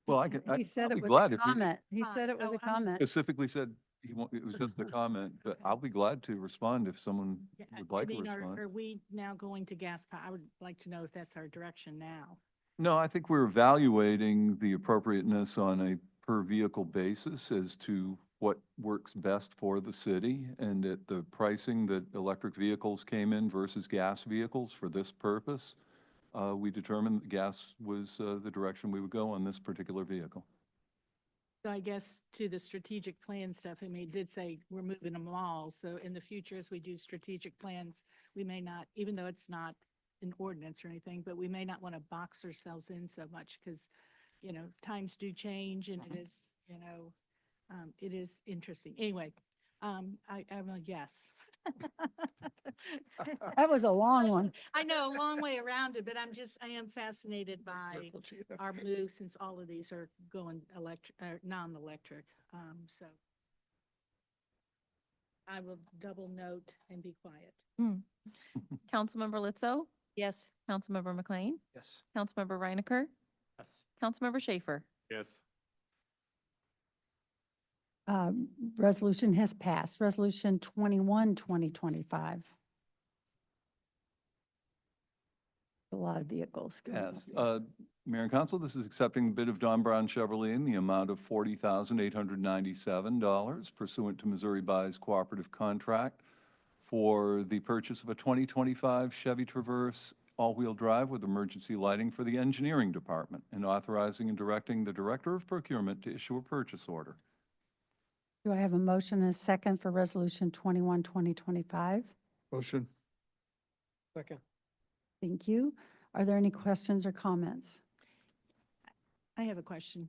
Well, He said I'll it be was glad a if you comment. He said it was Oh, a I'm comment. specifically said it was just a comment, but Okay. I'll be glad to respond if someone Yeah, would I like a mean, response. are we now going to gas? I would like to know if that's our direction now. No, I think we're evaluating the appropriateness on a per vehicle basis as to what works best for the city, and at the pricing that electric vehicles came in versus gas vehicles for this purpose, we determined that gas was the direction we would go on this particular vehicle. So I guess to the strategic plan stuff, I mean, it did say we're moving them all. So in the future, as we do strategic plans, we may not, even though it's not an ordinance or anything, but we may not want to box ourselves in so much because, times do change and it is, it is interesting. Anyway, I'm a yes. That was a long one. I know, a long way around it, but I am fascinated by our move since all of these are going non-electric. So I will double note and be quiet. Councilmember Litzo? Yes. Councilmember McLean? Yes. Councilmember Reinecker? Yes. Councilmember Schaefer? Yes. Resolution has passed. Resolution 21, 2025. A lot of vehicles. going Yes, up. Mayor and Council, this is accepting the bid of Don Brown Chevrolet in the amount of $40,897 pursuant to Missouri Buys Cooperative Contract for the purchase of a 2025 Chevy Traverse all-wheel drive with emergency lighting for the engineering department, and authorizing and directing the Director of Procurement to issue a purchase order. Do I have a motion and a second for Resolution 21, 2025? Motion. Second. Thank you. Are there any questions or comments? I have a question.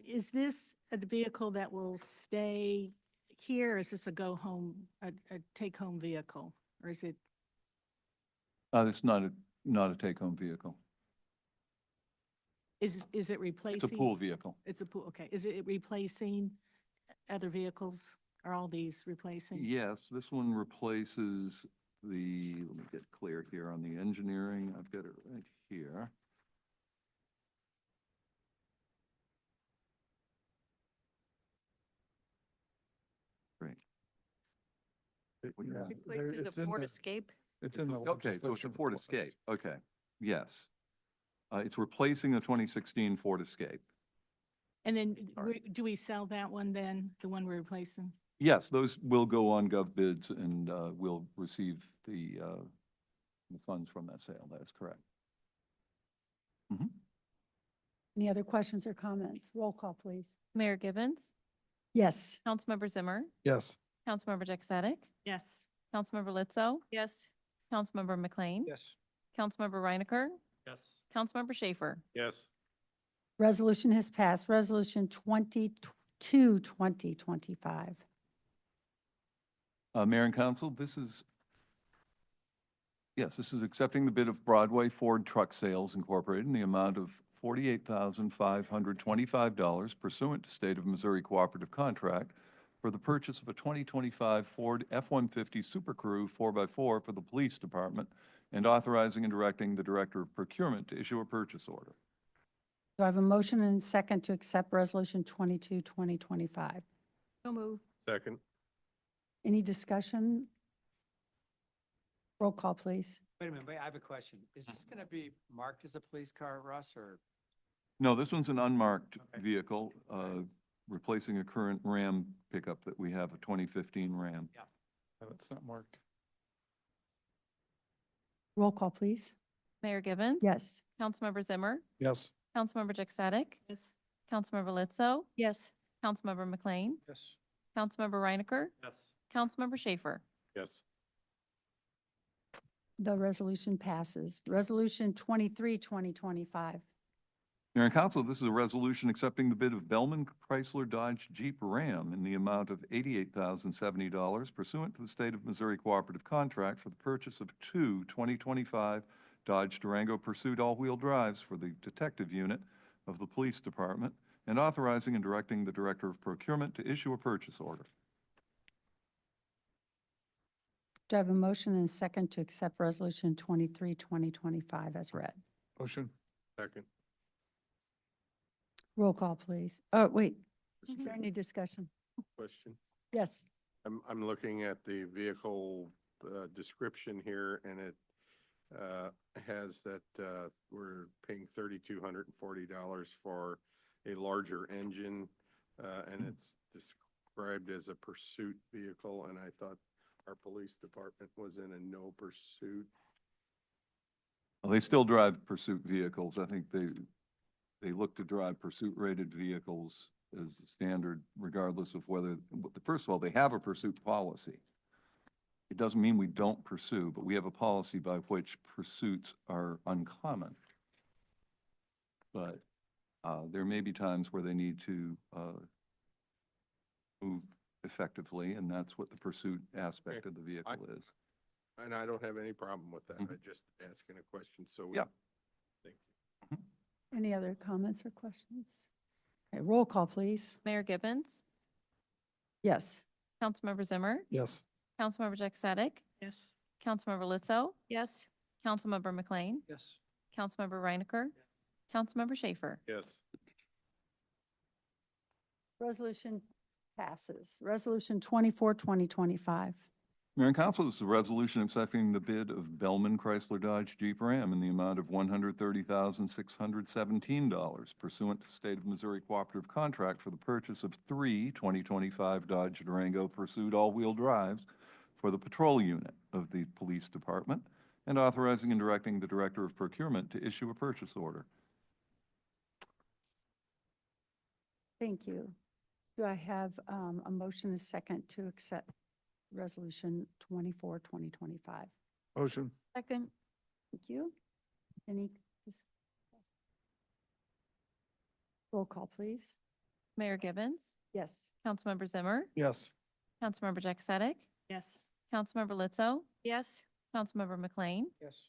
Is this a vehicle that will stay here? Or is this a a take-home vehicle? Or is it, This is not a take-home vehicle. is it replacing? It's a pool vehicle. It's a pool, okay. Is it replacing other vehicles? Are all these replacing? Yes, this one replaces let me get clear here on the engineering. I've got it right here. Great. Replacing the Ford Escape? It's Okay, so it's a Ford Escape. Okay, yes. It's replacing the 2016 Ford Escape. And then All right. do we sell that one then, the one we're replacing? Yes, those will go on gov bids and we'll receive the funds from that sale. That is correct. Mhm. Any other questions or comments? Roll call, please. Mayor Gibbons? Yes. Councilmember Zimmer? Yes. Councilmember Jack Sadek? Yes. Councilmember Litzo? Yes. Councilmember McLean? Yes. Councilmember Reinecker? Yes. Councilmember Schaefer? Yes. Resolution has passed. Resolution 22, 2025. Mayor and Council, this is accepting the bid of Broadway Ford Truck Sales Incorporated in the amount of $48,525 pursuant to State of Missouri Cooperative Contract for the purchase of a 2025 Ford F-150 Super Crew 4x4 for the Police Department, and authorizing and directing the Director of Procurement to issue a purchase order. Do I have a motion and a second to accept Resolution 22, 2025? So move. Second. Any discussion? Roll call, please. Wait a minute, I have a question. Is this going to be marked as a police car, Russ, or? No, this one's an unmarked Okay. vehicle, replacing a current Ram pickup that we have, a 2015 Ram. It's not marked. Roll call, please. Mayor Gibbons? Yes. Councilmember Zimmer? Yes. Councilmember Jack Sadek? Yes. Councilmember Litzo? Yes. Councilmember McLean? Yes. Councilmember Reinecker? Yes. Councilmember Schaefer? Yes. The resolution passes. Resolution 23, 2025. Mayor and Council, this is a resolution accepting the bid of Bellman Chrysler Dodge Jeep Ram in the amount of $88,070 pursuant to the State of Missouri Cooperative Contract for the purchase of two 2025 Dodge Durango Pursuit all-wheel drives for the Detective Unit of the Police Department, and authorizing and directing the Director of Procurement to issue a purchase order. Do I have a motion and a second to accept Resolution 23, 2025 as read? Motion. Second. Roll call, please. Oh, wait. Is there any discussion? Question. Yes. I'm looking at the vehicle description here, and it has that we're paying $3,240 for a larger engine, and it's described as a pursuit vehicle, and I thought our police department was in a no pursuit. Well, they still drive pursuit vehicles. I think they look to drive pursuit-rated vehicles as the standard, regardless of whether, first of all, they have a pursuit policy. It doesn't mean we don't pursue, but we have a policy by which pursuits are uncommon. But there may be times where they need to move effectively, and that's what the pursuit aspect of the vehicle is. And I don't have any problem with that. I'm just asking a question, so. Yeah. Thank you. Any other comments or questions? Okay, roll call, please. Mayor Gibbons, Yes. Councilmember Zimmer, Yes. Councilmember Jack Sadek, Yes. Councilmember Lizzo, Yes. Councilmember McLean, Yes. Councilmember Reinecker, Councilmember Schaefer. Yes. Resolution passes. Resolution 24, 2025. Mayor and Council, this is a resolution accepting the bid of Bellman Chrysler Dodge Jeep Ram in the amount of $130,617 pursuant to State of Missouri Cooperative Contract for the purchase of three 2025 Dodge Durango Pursuit all-wheel drives for the patrol unit of the Police Department, and authorizing and directing the Director of Procurement to issue a purchase order. Thank you. Do I have a motion and a second to accept Resolution 24, 2025? Motion. Second. Thank you. Any, roll call, please. Mayor Gibbons, Yes. Councilmember Zimmer, Yes. Councilmember Jack Sadek, Yes. Councilmember Lizzo, Yes. Councilmember McLean, Yes.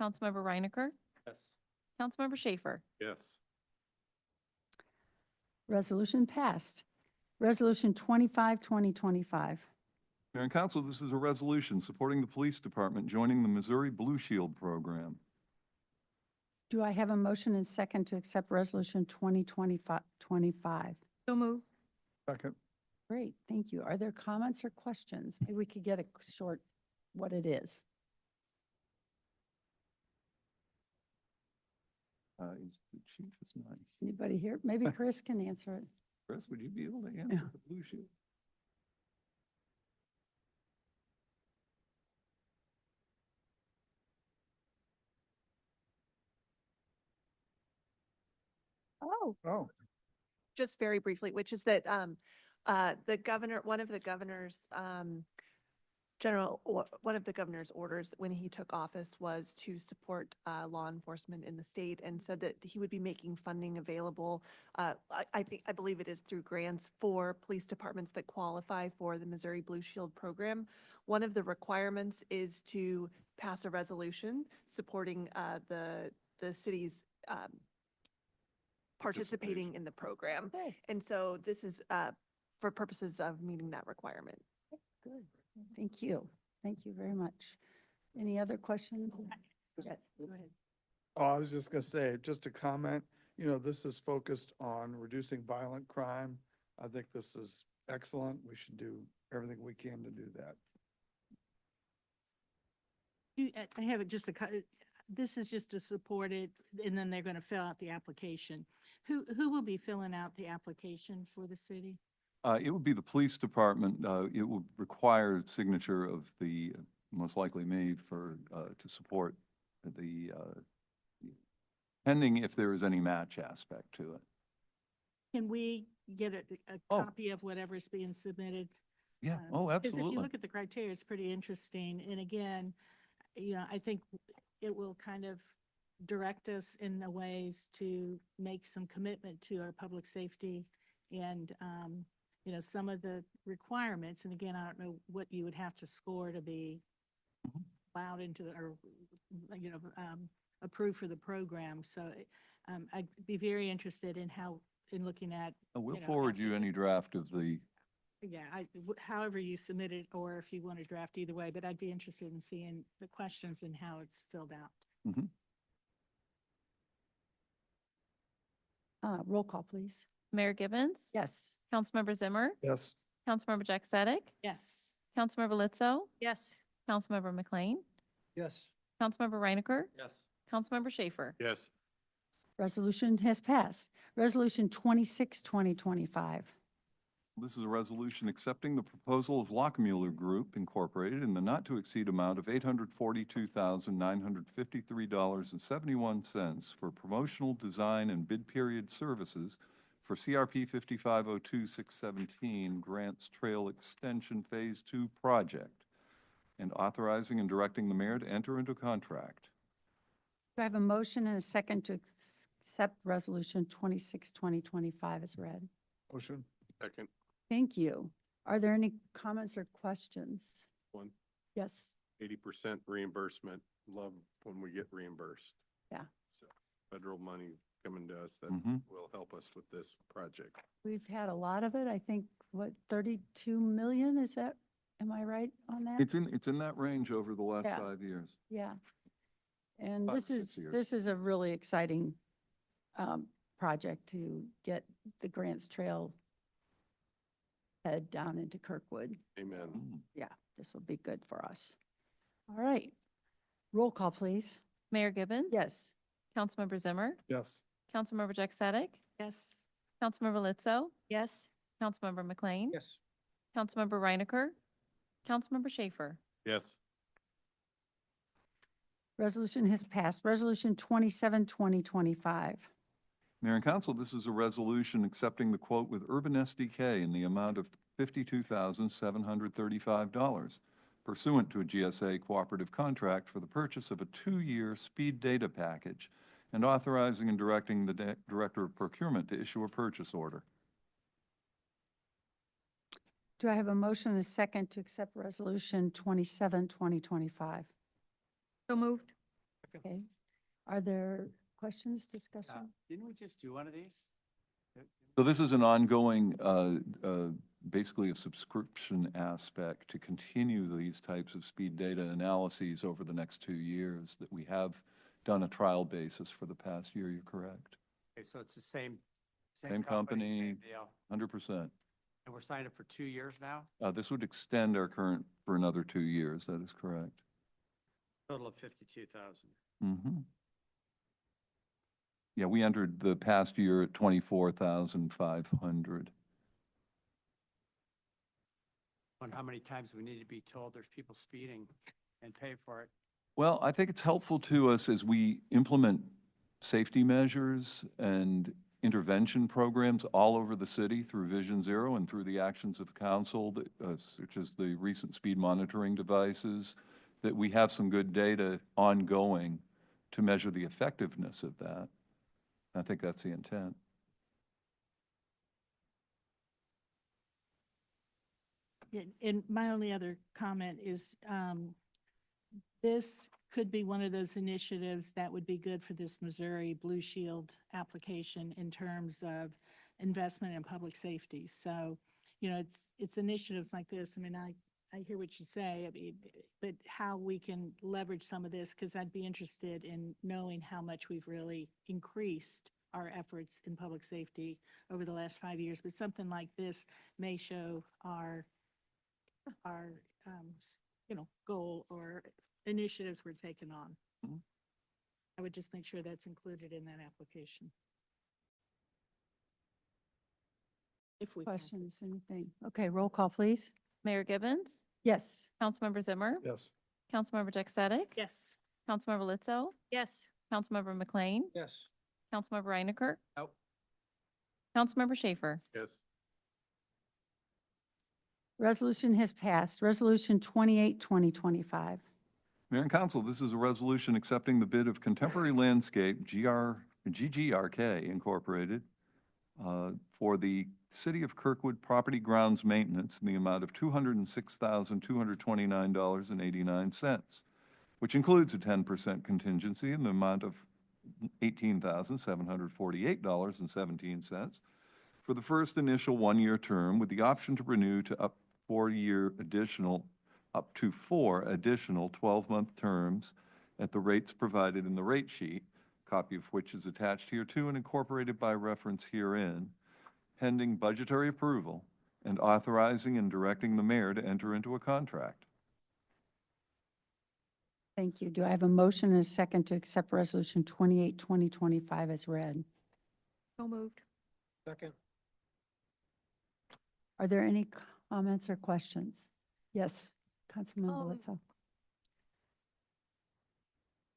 Councilmember Reinecker, Yes. Councilmember Schaefer. Yes. Resolution passed. Resolution 25, 2025. Mayor and Council, this is a resolution supporting the Police Department joining the Missouri Blue Shield program. Do I have a motion and second to accept Resolution 2025? So move. Second. Great, thank you. Are there comments or questions? Maybe we could get a short, what it is. Is the chief is not Anybody here? Maybe Chris can answer it. Chris, would you be able to Yeah. answer the Blue Shield? Oh. Just very briefly, which is that the governor, one of the governor's one of the governor's orders when he took office was to support law enforcement in the state, and said that he would be making funding available. I believe it is through grants for police departments that qualify for the Missouri Blue Shield program. One of the requirements is to pass a resolution supporting the city's participating in the program. Okay, And so this is for purposes of meeting that requirement. good. Thank you. Thank you very much. Any other questions? Yes, go ahead. Oh, I was just gonna say, just a comment, this is focused on reducing violent crime. I think this is excellent. We should do everything we can to do that. I have just this is just to support it, and then they're going to fill out the application. Who will be filling out the application for the city? It would be the Police Department. It would require signature of the, most likely me, to support the, pending if there is any match aspect to it. Can we get a copy of whatever's being submitted? Yeah, Because if you absolutely. look at the criteria, it's pretty interesting. And again, I think it will kind of direct us in the ways to make some commitment to our public safety and, you know, some of the requirements. And again, I don't know what you would have to score to be allowed into the, or, you know, approved for the program. So I'd be very interested in how, in looking at. We'll you know, forward after you the- any draft of the, Yeah, however you submit it, or if you want to draft either way, but I'd be interested in seeing the questions and how it's filled out. Mhm. Roll call, please. Mayor Gibbons? Yes. Councilmember Zimmer? Yes. Councilmember Jack Sadek? Yes. Councilmember Lizzo? Yes. Councilmember McLean? Yes. Councilmember Reinecker? Yes. Councilmember Schaefer? Yes. Resolution has passed. Resolution 26, 2025. this is a resolution accepting the proposal of Lockmuller Group Incorporated in the not-to-exceed amount of $842,953.71 for promotional design and bid period services for CRP 5502-617 Grants Trail Extension Phase 2 project, and authorizing and directing the mayor to enter into contract. Do I have a motion and a second to accept Resolution 26, 2025 as read? Motion. Second. Thank you. Are there any comments or questions? One, Yes. 80% reimbursement. Love when we get reimbursed. Yeah. So federal money coming to us that Mhm. will help us with this project. We've had a lot of it. I think, what, 32 million? Is that, am I right on that? It's in that range over the last Yeah. 5 years. Yeah. And 5 or this 6 is, years. this is a really exciting project to get the Grants Trail head down into Kirkwood. Amen. Mm. Yeah, this will be good for us. All right. Roll call, please. Mayor Gibbons? Yes. Councilmember Zimmer? Yes. Councilmember Jack Sadek? Yes. Councilmember Lizzo? Yes. Councilmember McLean? Yes. Councilmember Reinecker? Councilmember Schaefer? Yes. Resolution has passed. Resolution 27, 2025. Mayor and Council, this is a resolution accepting the quote with Urban SDK in the amount of $52,735 pursuant to a GSA cooperative contract for the purchase of a 2-year speed data package and authorizing and directing the Director of Procurement to issue a purchase order. Do I have a motion and a second to accept Resolution 27, 2025? So moved. Okay. Are there questions, discussion? Didn't we just do one of these? So this is an ongoing, basically a subscription aspect to continue these types of speed data analyses over the next 2 years that we have done a trial basis for the past year. You're correct. Okay, so it's the same Same company, same deal. 100%. And we're signed up for 2 years now, This would extend our current for another 2 years. That is correct. total of 52,000. Mm-hmm. Yeah, we entered the past year at 24,500. Wonder how many times we need to be told there's people speeding and pay for it. Well, I think it's helpful to us as we implement safety measures and intervention programs all over the city through Vision Zero and through the actions of council, such as the recent speed monitoring devices, that we have some good data ongoing to measure the effectiveness of that. I think that's the intent. And my only other comment is, this could be one of those initiatives that would be good for this Missouri Blue Shield application in terms of investment in public safety. So, you know, it's initiatives like this. I mean, I hear what you say, I mean, but how we can leverage some of this, because I'd be interested in knowing how much we've really increased our efforts in public safety over the last 5 years. But something like this may show our you know, goal or initiatives we're taking on. Mhm. I would just make sure that's included in that application. If we pass it. Questions, anything? Okay, roll call, please. Mayor Gibbons? Yes. Councilmember Zimmer? Yes. Councilmember Jack Sadek? Yes. Councilmember Lizzo? Yes. Councilmember McLean? Yes. Councilmember Reinecker? Nope. Councilmember Schaefer? Yes. Resolution has passed. Resolution 28, 2025. Mayor and Council, this is a resolution accepting the bid of Contemporary Landscape GGRK Incorporated for the City of Kirkwood Property Grounds Maintenance in the amount of $206,229.89, which includes a 10% contingency in the amount of $18,748.17 for the first initial one-year term with the option to renew to up to 4 additional 12-month terms at the rates provided in the rate sheet, copy of which is attached hereto and incorporated by reference herein, pending budgetary approval and authorizing and directing the mayor to enter into a contract. Thank you. Do I have a motion and a second to accept Resolution 28, 2025 as read? So moved. Second. Are there any comments or questions? Yes, Councilman Um, Belisle.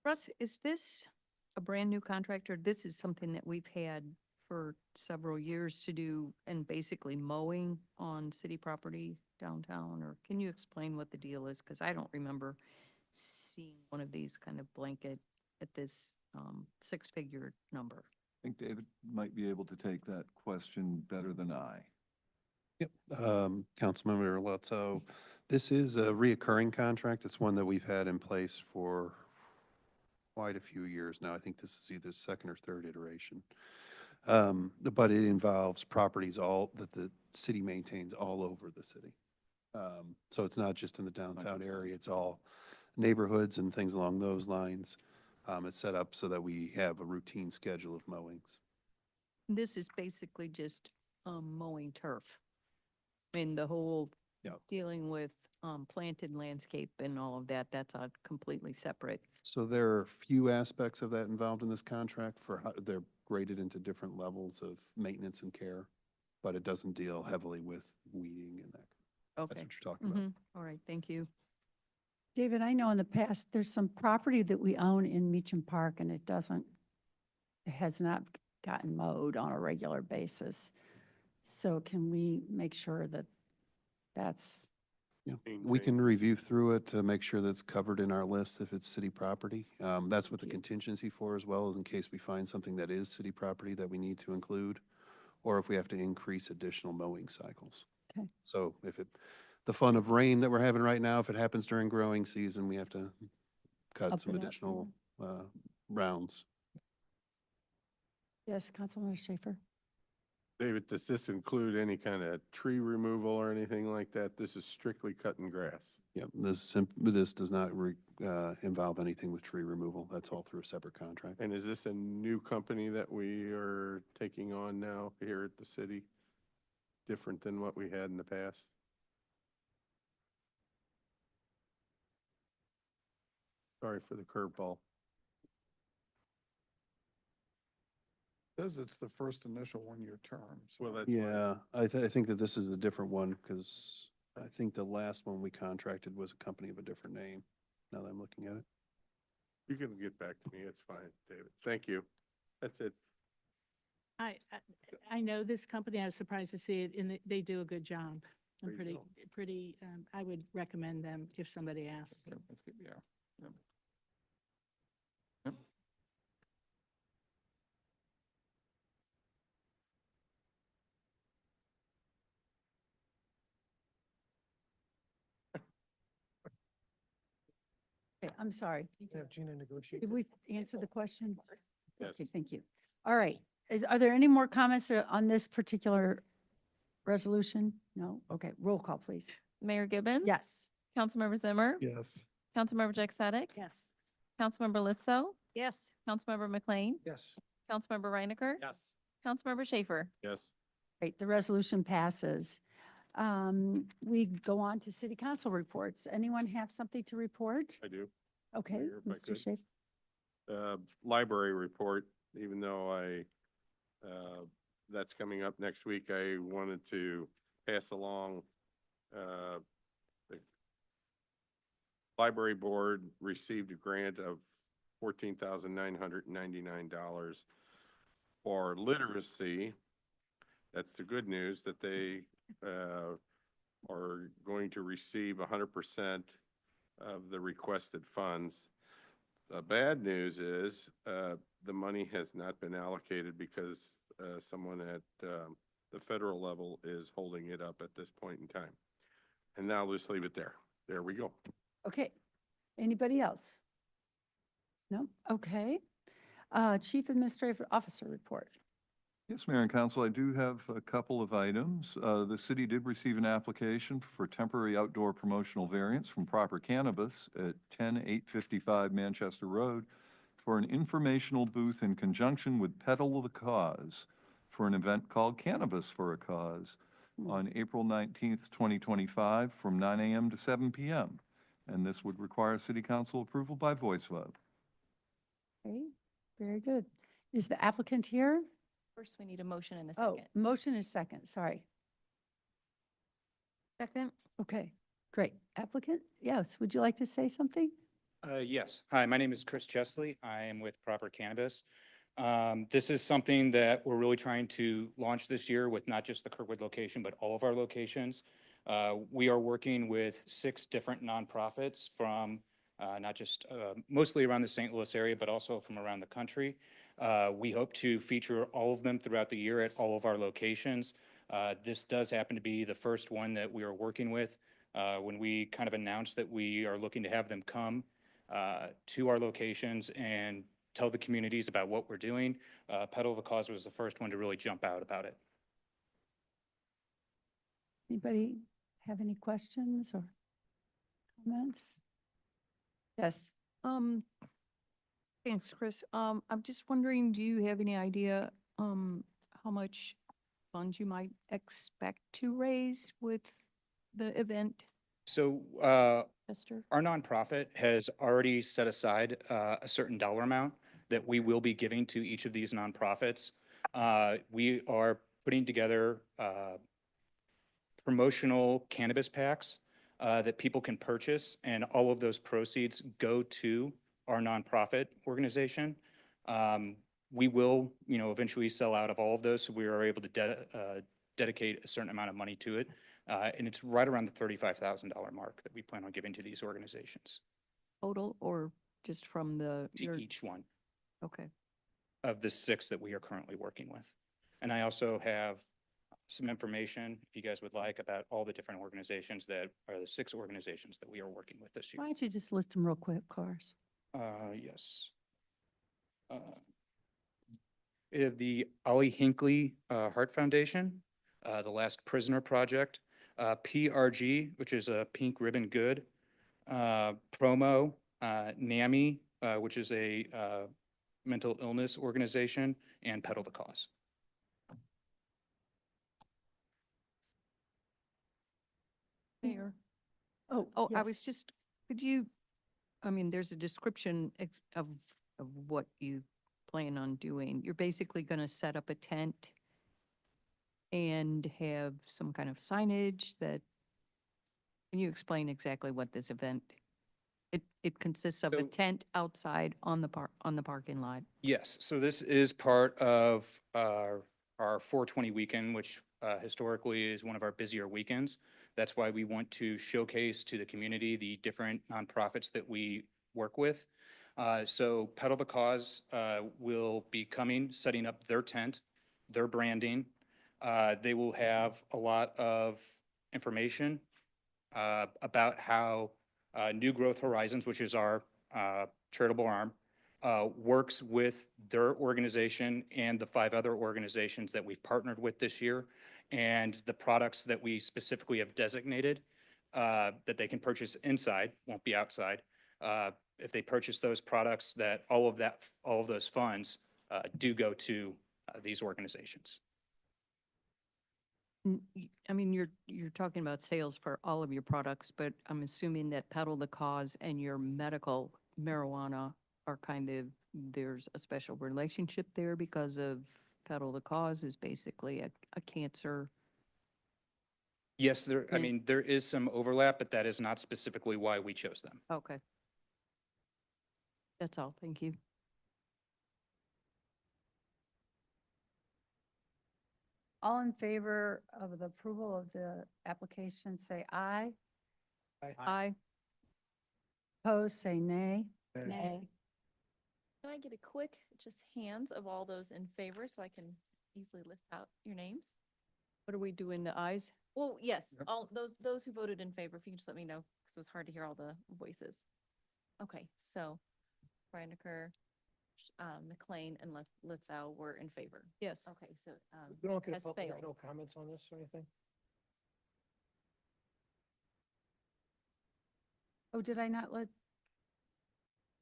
Russ, is this a brand-new contract, or this is something that we've had for several years to do and basically mowing on city property downtown? Or can you explain what the deal is? Because I don't remember seeing one of these kind of blanket at this six-figure number. I think David might be able to take that question better than I. Yep, Councilmember Lutzo, this is a reoccurring contract. It's one that we've had in place for quite a few years now. I think this is either second or third iteration. But it involves properties that the city maintains all over the city. So it's not just in the downtown area, it's all neighborhoods and things along those lines. It's set up so that we have a routine schedule of mowings. This is basically just mowing turf. I mean, the whole Yep. dealing with planted landscape and all of that, that's a completely separate. So there are a few aspects of that involved in this contract for how they're graded into different levels of maintenance and care, but it doesn't deal heavily with weeding and that. Okay. That's what you're talking about. All right, thank you. David, I know in the past, there's some property that we own in Meacham Park and it has not gotten mowed on a regular basis. So can we make sure that that's, Yeah, we can review through it to make sure that's covered in our list if it's city property. That's what the contingency for as well, is in case we find something that is city property that we need to include, or if we have to increase additional mowing cycles. Okay. So the fun of rain that we're having right now, if it happens during growing season, we have to cut Up some it up, additional rounds. yes, Councilmember Schaefer? David, does this include any kind of tree removal or anything like that? This is strictly cutting grass. Yeah, this does not involve anything with tree removal. That's all through a separate contract. And is this a new company that we are taking on now here at the city? Different than what we had in the past? Sorry for the curveball. Says it's the first initial one-year term. So Well, that's Yeah, I think that this is a different one because I think the last one we contracted was a company of a different name, now that I'm looking at it. you can get back to me. It's fine, David. Thank you. That's it. I know this company. I was surprised to see it, and they do a good job. There I'm you pretty, I would recommend them if somebody asks. That's good, yeah. Yep. Okay, I'm sorry. Have Gina negotiate. Did we answer the question? Yes. Okay, thank you. All right. Are there any more comments on this particular resolution? No? Okay, roll call, please. Mayor Gibbons? Yes. Councilmember Zimmer? Yes. Councilmember Jack Sadek? Yes. Councilmember Lutzo? Yes. Councilmember McLean? Yes. Councilmember Reinecker? Yes. Councilmember Schaefer? Yes. Great, the resolution passes. We go on to city council reports. Anyone have something to report? I do. Okay, Mayor, if I Mr. could. Schaefer. Library report, even though that's coming up next week, I wanted to pass along, the library board received a grant of $14,999 for literacy. That's the good news, that they, are going to receive 100% of the requested funds. The bad news is the money has not been allocated because someone at the federal level is holding it up at this point in time. And now let's leave it there. There we go. Okay. Anybody else? No? Okay. Chief Administrative Officer report. Yes, Mayor and Council, I do have a couple of items. The city did receive an application for temporary outdoor promotional variance from Proper Cannabis at 10855 Manchester Road for an informational booth in conjunction with Pedal the Cause for an event called Cannabis for a Cause on April 19th, 2025 from 9 a.m. to 7 p.m. And this would require city council approval by voice vote. Okay, very good. Is the applicant here? First, we need a motion and a Oh, second. motion is second, sorry. Second. Okay, great. Applicant, yes, would you like to say something? Yes. Hi, my name is Chris Chesley. I am with Proper Cannabis. This is something that we're really trying to launch this year with not just the Kirkwood location, but all of our locations. We are working with 6 different nonprofits from not just mostly around the St. Louis area, but also from around the country. We hope to feature all of them throughout the year at all of our locations. This does happen to be the first one that we are working with. When we kind of announced that we are looking to have them come to our locations and tell the communities about what we're doing, Pedal the Cause was the first one to really jump out about it. Anybody have any questions or comments? Yes. Thanks, Chris. I'm just wondering, do you have any idea, how much funds you might expect to raise with the event, So Esther? our nonprofit has already set aside a certain dollar amount that we will be giving to each of these nonprofits. We are putting together promotional cannabis packs that people can purchase, and all of those proceeds go to our nonprofit organization. We will, eventually sell out of all of those, so we are able to dedicate a certain amount of money to it. And it's right around the $35,000 mark that we plan on giving to these organizations. Total or just from To each one Okay. of the 6 that we are currently working with. And I also have some information, if you guys would like, about all the different organizations that are the 6 organizations that we are working with this year. Why don't you just list them real quick, Cars? Yes. We have the Ollie Hinckley Heart Foundation, the Last Prisoner Project, PRG, which is a Pink Ribbon Good, Promo, NAMI, which is a mental illness organization, and Pedal the Cause. Mayor. Oh, I yes. was just, could you, there's a description of what you plan on doing. You're basically going to set up a tent and have some kind of signage that, can you explain exactly what this event? It consists of a So- tent outside on the parking lot. Yes, so this is part of our 420 weekend, which historically is one of our busier weekends. That's why we want to showcase to the community the different nonprofits that we work with. So Pedal the Cause will be coming, setting up their tent, their branding. They will have a lot of information about how New Growth Horizons, which is our charitable arm, works with their organization and the 5 other organizations that we've partnered with this year, and the products that we specifically have designated that they can purchase inside, won't be outside. If they purchase those products, that all of those funds do go to these organizations. You're talking about sales for all of your products, but I'm assuming that Pedal the Cause and your medical marijuana are there's a special relationship there because of Pedal the Cause is basically a cancer. Yes, there is some overlap, but that is not specifically why we chose them. Okay. That's all. Thank you. All in favor of the approval of the application, say aye. Aye. Opposed, say nay. Nay. Can I get a quick, just hands of all those in favor so I can easily list out your names? What are we doing, the ayes? Well, yes, all those who voted in favor, if you can just let me know, because it was hard to hear all the voices. Okay, so Reinecker, McLean, and Litzow were in favor. Yes. Okay, so, We don't get a has public, there's failed. no comments on this or anything? Oh, did I not let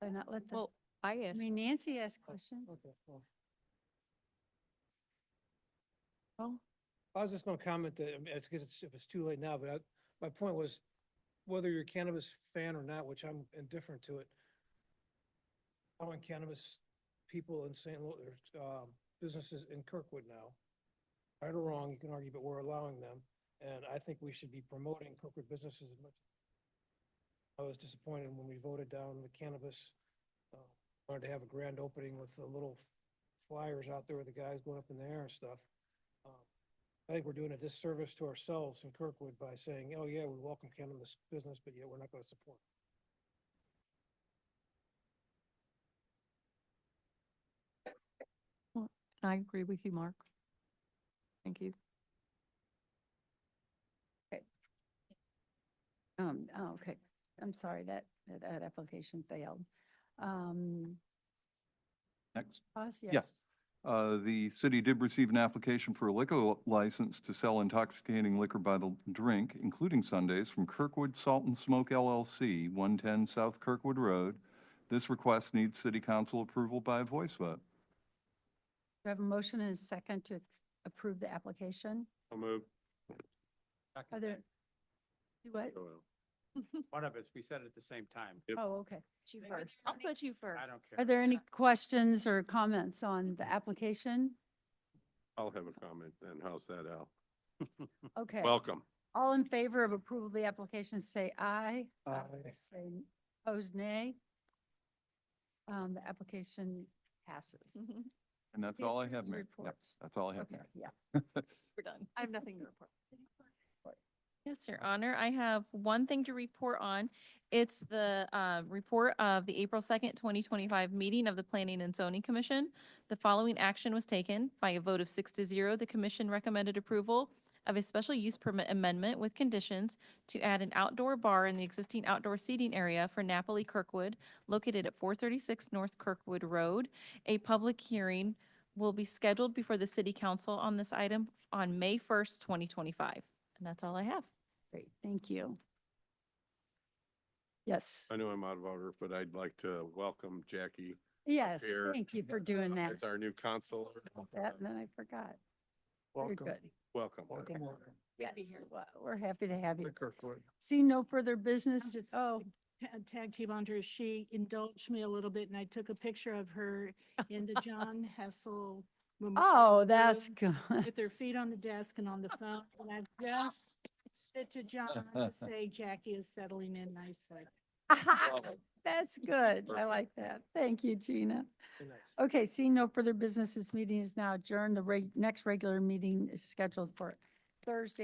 the, Well, I I asked. mean, Nancy asked questions. Okay, well, Oh, I was just gonna comment that, I mean, it's because if it's too late now, but my point was, whether you're a cannabis fan or not, which I'm indifferent to it, allowing cannabis people in St. Louis, businesses in Kirkwood now, right or wrong, you can argue, but we're allowing them, and I think we should be promoting Kirkwood businesses as much. I was disappointed when we voted down the cannabis, wanted to have a grand opening with the little flyers out there with the guys going up in the air and stuff. I think we're doing a disservice to ourselves in Kirkwood by saying, oh yeah, we welcome cannabis business, but yet we're not gonna support. I agree with you, Mark. Thank you. Oh, okay. I'm sorry, that application failed. Next. Pause, Yeah. yes. The city did receive an application for a liquor license to sell intoxicating liquor by the drink, including Sundays, from Kirkwood Salt and Smoke LLC, 110 South Kirkwood Road. This request needs city council approval by a voice vote. Do I have a motion and a second to approve the application? I'll move. Are there, do what? One of us, we said it at the same time. Oh, okay. You first. I'll put you first. I don't care. Are there any questions or comments on the application? I'll have a comment then. How's that, Al? Okay. Welcome. All in favor of approval of the application, say aye. Aye. Say opposed, nay. The application passes. And that's The all I have, approved Mayor. Yep, reports. that's all I have, Okay, Mayor. yeah. We're done. I have nothing to report. Yes, Your Honor. I have one thing to report on. It's the report of the April 2nd, 2025 meeting of the Planning and Zoning Commission. The following action was taken. By a vote of 6-0, the commission recommended approval of a special use permit amendment with conditions to add an outdoor bar in the existing outdoor seating area for Napoli Kirkwood, located at 436 North Kirkwood Road. A public hearing will be scheduled before the city council on this item on May 1st, 2025. And that's all I have. Great, thank you. Yes, I know I'm out of order, but I'd like to welcome Jackie yes, here thank you for doing that. as our new counselor. That, and then I forgot. Very Welcome. good. Welcome. Welcome, welcome. Yes, well, we're happy to have you. To Kirkwood. See no further business. Just Oh, tag team under, she indulged me a little bit and I took a picture of her in the John Hessel Memorial oh, that's room good. with her feet on the desk and on the phone. And I just said to John to say Jackie is settling in nicely. That's good. I like that. Thank you, Gina. Very nice. Okay, seeing no further business, this meeting is now adjourned. The next regular meeting is scheduled for Thursday.